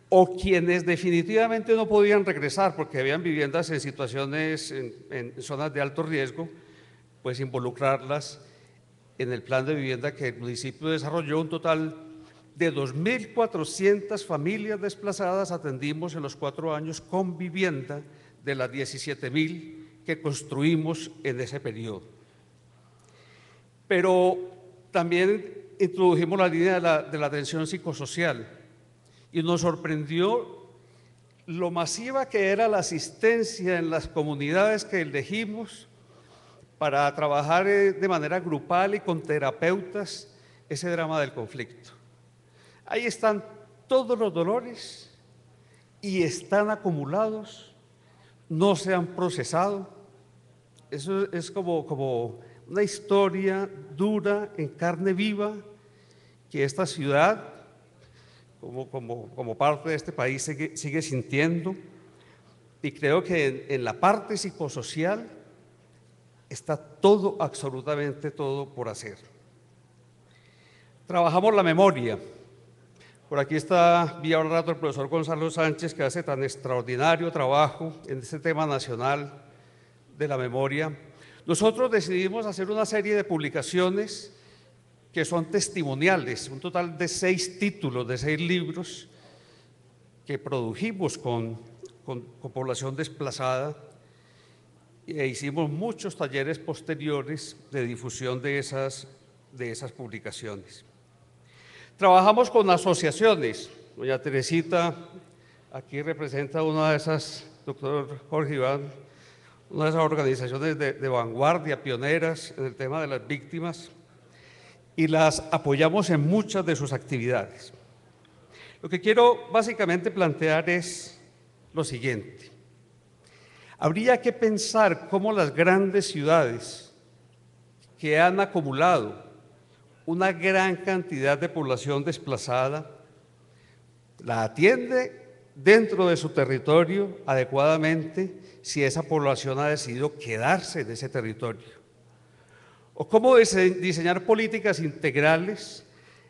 o quienes definitivamente no podían regresar porque habían viviendas en situaciones, en zonas de alto riesgo, pues involucrarlas en el plan de vivienda que el municipio desarrolló. Un total de 2.400 familias desplazadas atendimos en los 4 años con vivienda de las 17.000 que construimos en ese periodo. Pero también introdujimos la línea de la atención psicosocial y nos sorprendió lo masiva que era la asistencia en las comunidades que elegimos para trabajar de manera grupal y con terapeutas ese drama del conflicto. Ahí están todos los dolores y están acumulados, no se han procesado. Eso es como una historia dura en carne viva que esta ciudad, como parte de este país, sigue sintiendo. Y creo que en la parte psicosocial está todo, absolutamente todo por hacer. Trabajamos la memoria. Por aquí está, vi ahora rato el profesor Gonzalo Sánchez, que hace tan extraordinario trabajo en este tema nacional de la memoria. Nosotros decidimos hacer una serie de publicaciones que son testimoniales, un total de 6 títulos, de 6 libros que produjimos con población desplazada e hicimos muchos talleres posteriores de difusión de esas publicaciones. Trabajamos con asociaciones. Doña Teresita aquí representa una de esas, doctor Jorge Iván, una de esas organizaciones de vanguardia, pioneras en el tema de las víctimas, y las apoyamos en muchas de sus actividades. Lo que quiero básicamente plantear es lo siguiente. Habría que pensar cómo las grandes ciudades que han acumulado una gran cantidad de población desplazada la atiende dentro de su territorio adecuadamente si esa población ha decidido quedarse en ese territorio. O cómo diseñar políticas integrales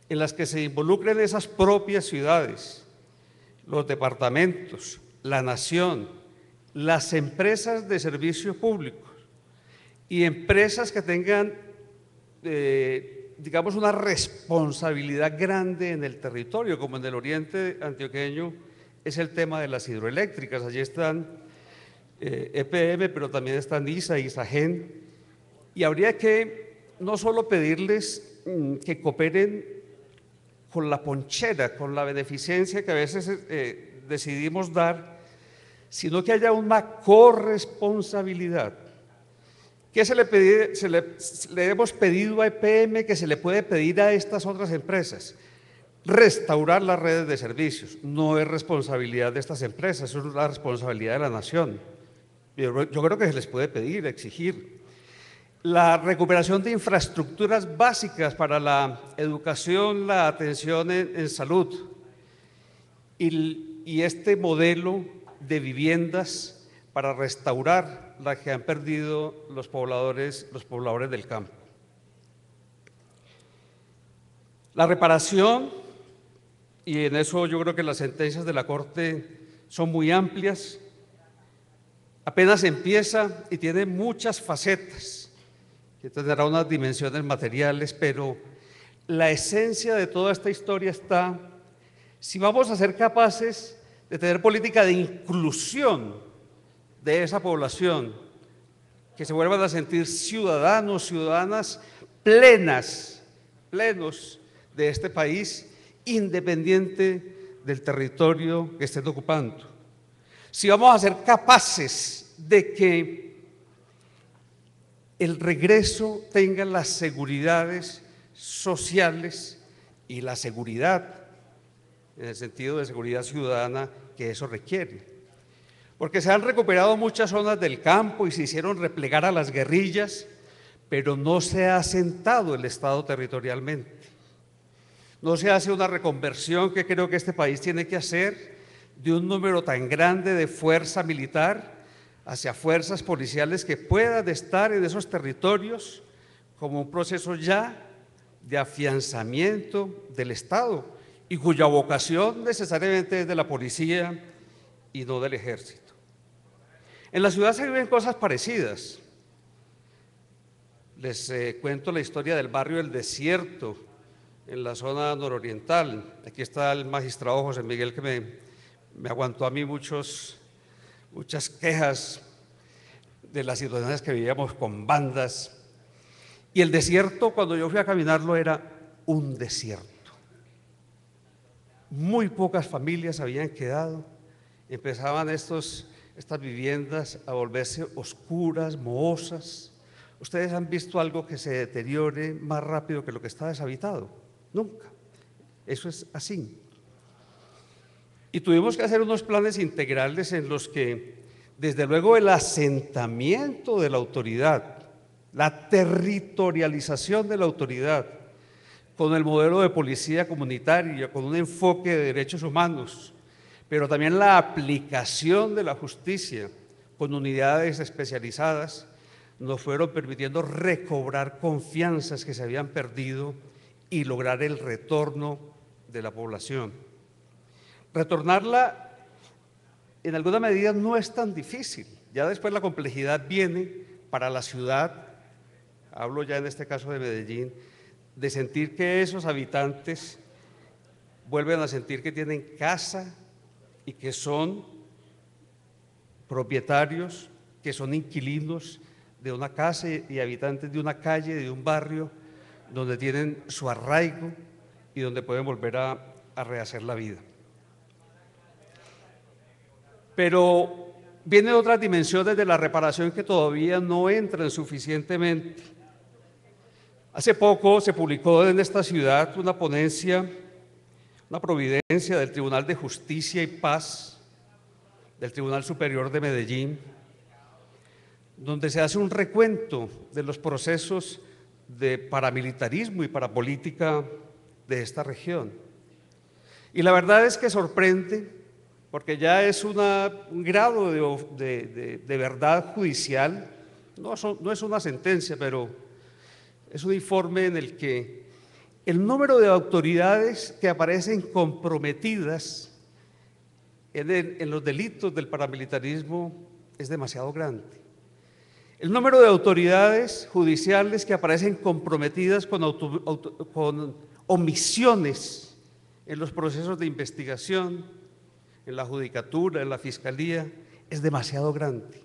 en las que se involucren esas propias ciudades, los departamentos, la nación, las empresas de servicios públicos y empresas que tengan, digamos, una responsabilidad grande en el territorio, como en el oriente antioqueño es el tema de las hidroeléctricas. Allí están EPM, pero también están ISA y ISAGEN, y habría que no solo pedirles que cooperen con la ponchera, con la beneficencia que a veces decidimos dar, sino que haya una corresponsabilidad. ¿Qué le hemos pedido a EPM que se le puede pedir a estas otras empresas? Restaurar las redes de servicios. No es responsabilidad de estas empresas, es la responsabilidad de la nación. Yo creo que se les puede pedir, exigir. La recuperación de infraestructuras básicas para la educación, la atención en salud y este modelo de viviendas para restaurar las que han perdido los pobladores del campo. La reparación y en eso yo creo que las sentencias de la Corte son muy amplias, apenas empieza y tiene muchas facetas, que tendrá unas dimensiones materiales, pero la esencia de toda esta historia está, si vamos a ser capaces de tener política de inclusión de esa población, que se vuelvan a sentir ciudadanos, ciudadanas plenos de este país, independiente del territorio que estén ocupando. Si vamos a ser capaces de que el regreso tenga las seguridades sociales y la seguridad, en el sentido de seguridad ciudadana, que eso requiere. Porque se han recuperado muchas zonas del campo y se hicieron replegar a las guerrillas, pero no se ha asentado el Estado territorialmente. No se hace una reconversión que creo que este país tiene que hacer de un número tan grande de fuerza militar hacia fuerzas policiales que puedan estar en esos territorios como un proceso ya de afianzamiento del Estado y cuya vocación necesariamente es de la policía y no del ejército. En la ciudad se viven cosas parecidas. Les cuento la historia del barrio El Desierto, en la zona nororiental. Aquí está el magistrado José Miguel, que me aguantó a mí muchas quejas de las situaciones que vivíamos con bandas. Y el desierto, cuando yo fui a caminarlo, era un desierto. Muy pocas familias habían quedado. Empezaban estas viviendas a volverse oscuras, mohosas. ¿Ustedes han visto algo que se deteriore más rápido que lo que está deshabitado? Nunca. Eso es así. Y tuvimos que hacer unos planes integrales en los que, desde luego, el asentamiento de la autoridad, la territorialización de la autoridad, con el modelo de policía comunitaria, con un enfoque de derechos humanos, pero también la aplicación de la justicia con unidades especializadas, nos fueron permitiendo recobrar confianzas que se habían perdido y lograr el retorno de la población. Retornarla en alguna medida no es tan difícil, ya después la complejidad viene para la ciudad, hablo ya en este caso de Medellín, de sentir que esos habitantes vuelven a sentir que tienen casa y que son propietarios, que son inquilinos de una casa y habitantes de una calle, de un barrio, donde tienen su arraigo y donde pueden volver a rehacer la vida. Pero vienen otras dimensiones de la reparación que todavía no entran suficientemente. Hace poco se publicó en esta ciudad una ponencia, una providencia del Tribunal de Justicia y Paz, del Tribunal Superior de Medellín, donde se hace un recuento de los procesos de paramilitarismo y parapolítica de esta región. Y la verdad es que sorprende, porque ya es un grado de verdad judicial, no es una sentencia, pero es un informe en el que el número de autoridades que aparecen comprometidas en los delitos del paramilitarismo es demasiado grande. El número de autoridades judiciales que aparecen comprometidas con omisiones en los procesos de investigación, en la judicatura, en la fiscalía, es demasiado grande.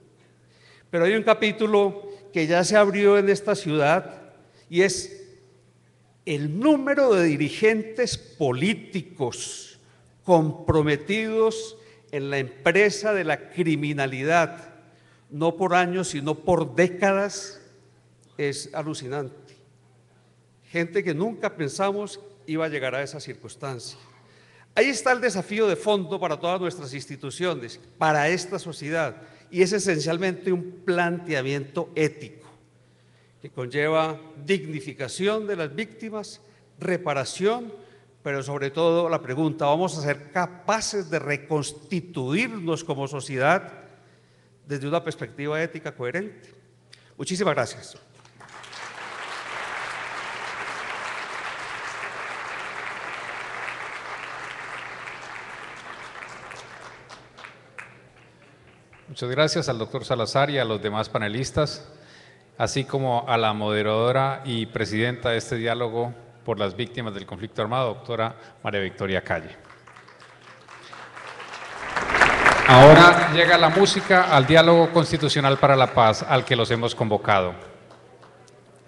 Pero hay un capítulo que ya se abrió en esta ciudad y es el número de dirigentes políticos comprometidos en la empresa de la criminalidad, no por años, sino por décadas, es alucinante. Gente que nunca pensamos iba a llegar a esa circunstancia. Ahí está el desafío de fondo para todas nuestras instituciones, para esta sociedad, y es esencialmente un planteamiento ético que conlleva dignificación de las víctimas, reparación, pero sobre todo la pregunta, ¿vamos a ser capaces de reconstituirnos como sociedad desde una perspectiva ética coherente? Muchísimas gracias. Muchas gracias al doctor Salazar y a los demás panelistas, así como a la moderadora y presidenta de este diálogo por las víctimas del conflicto armado, doctora María Victoria Calle. Ahora llega la música al diálogo constitucional para la paz, al que los hemos convocado.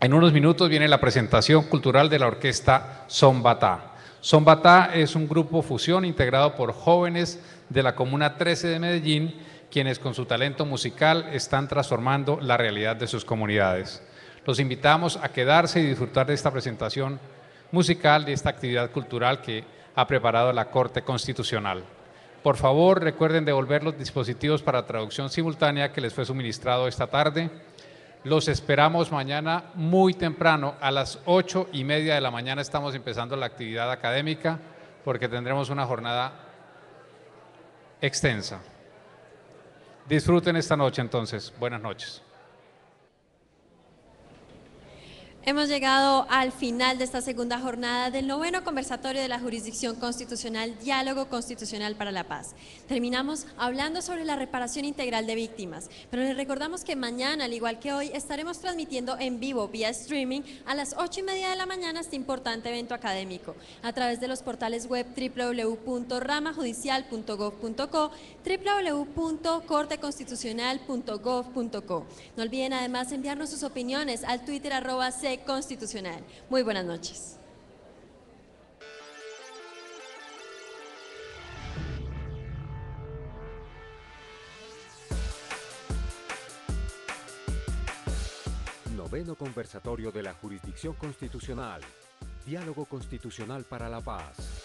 En unos minutos viene la presentación cultural de la orquesta Son Batá. Son Batá es un grupo fusión integrado por jóvenes de la Comuna 13 de Medellín, quienes con su talento musical están transformando la realidad de sus comunidades. Los invitamos a quedarse y disfrutar de esta presentación musical, de esta actividad cultural que ha preparado la Corte Constitucional. Por favor, recuerden devolver los dispositivos para traducción simultánea que les fue suministrado esta tarde. Los esperamos mañana muy temprano, a las 8:30 de la mañana estamos empezando la actividad académica porque tendremos una jornada extensa. Disfruten esta noche entonces. Buenas noches. Hemos llegado al final de esta segunda jornada del 9º conversatorio de la Jurisdicción Constitucional, Diálogo Constitucional para la Paz. Terminamos hablando sobre la reparación integral de víctimas, pero les recordamos que mañana, al igual que hoy, estaremos transmitiendo en vivo vía streaming a las 8:30 de la mañana este importante evento académico a través de los portales web www.ramajudicial.gov.co, www.corteconstitucional.gov.co. No olviden además enviarnos sus opiniones al Twitter @cconstitucional. Muy buenas noches. Noveno conversatorio de la Jurisdicción Constitucional. Diálogo Constitucional para la Paz.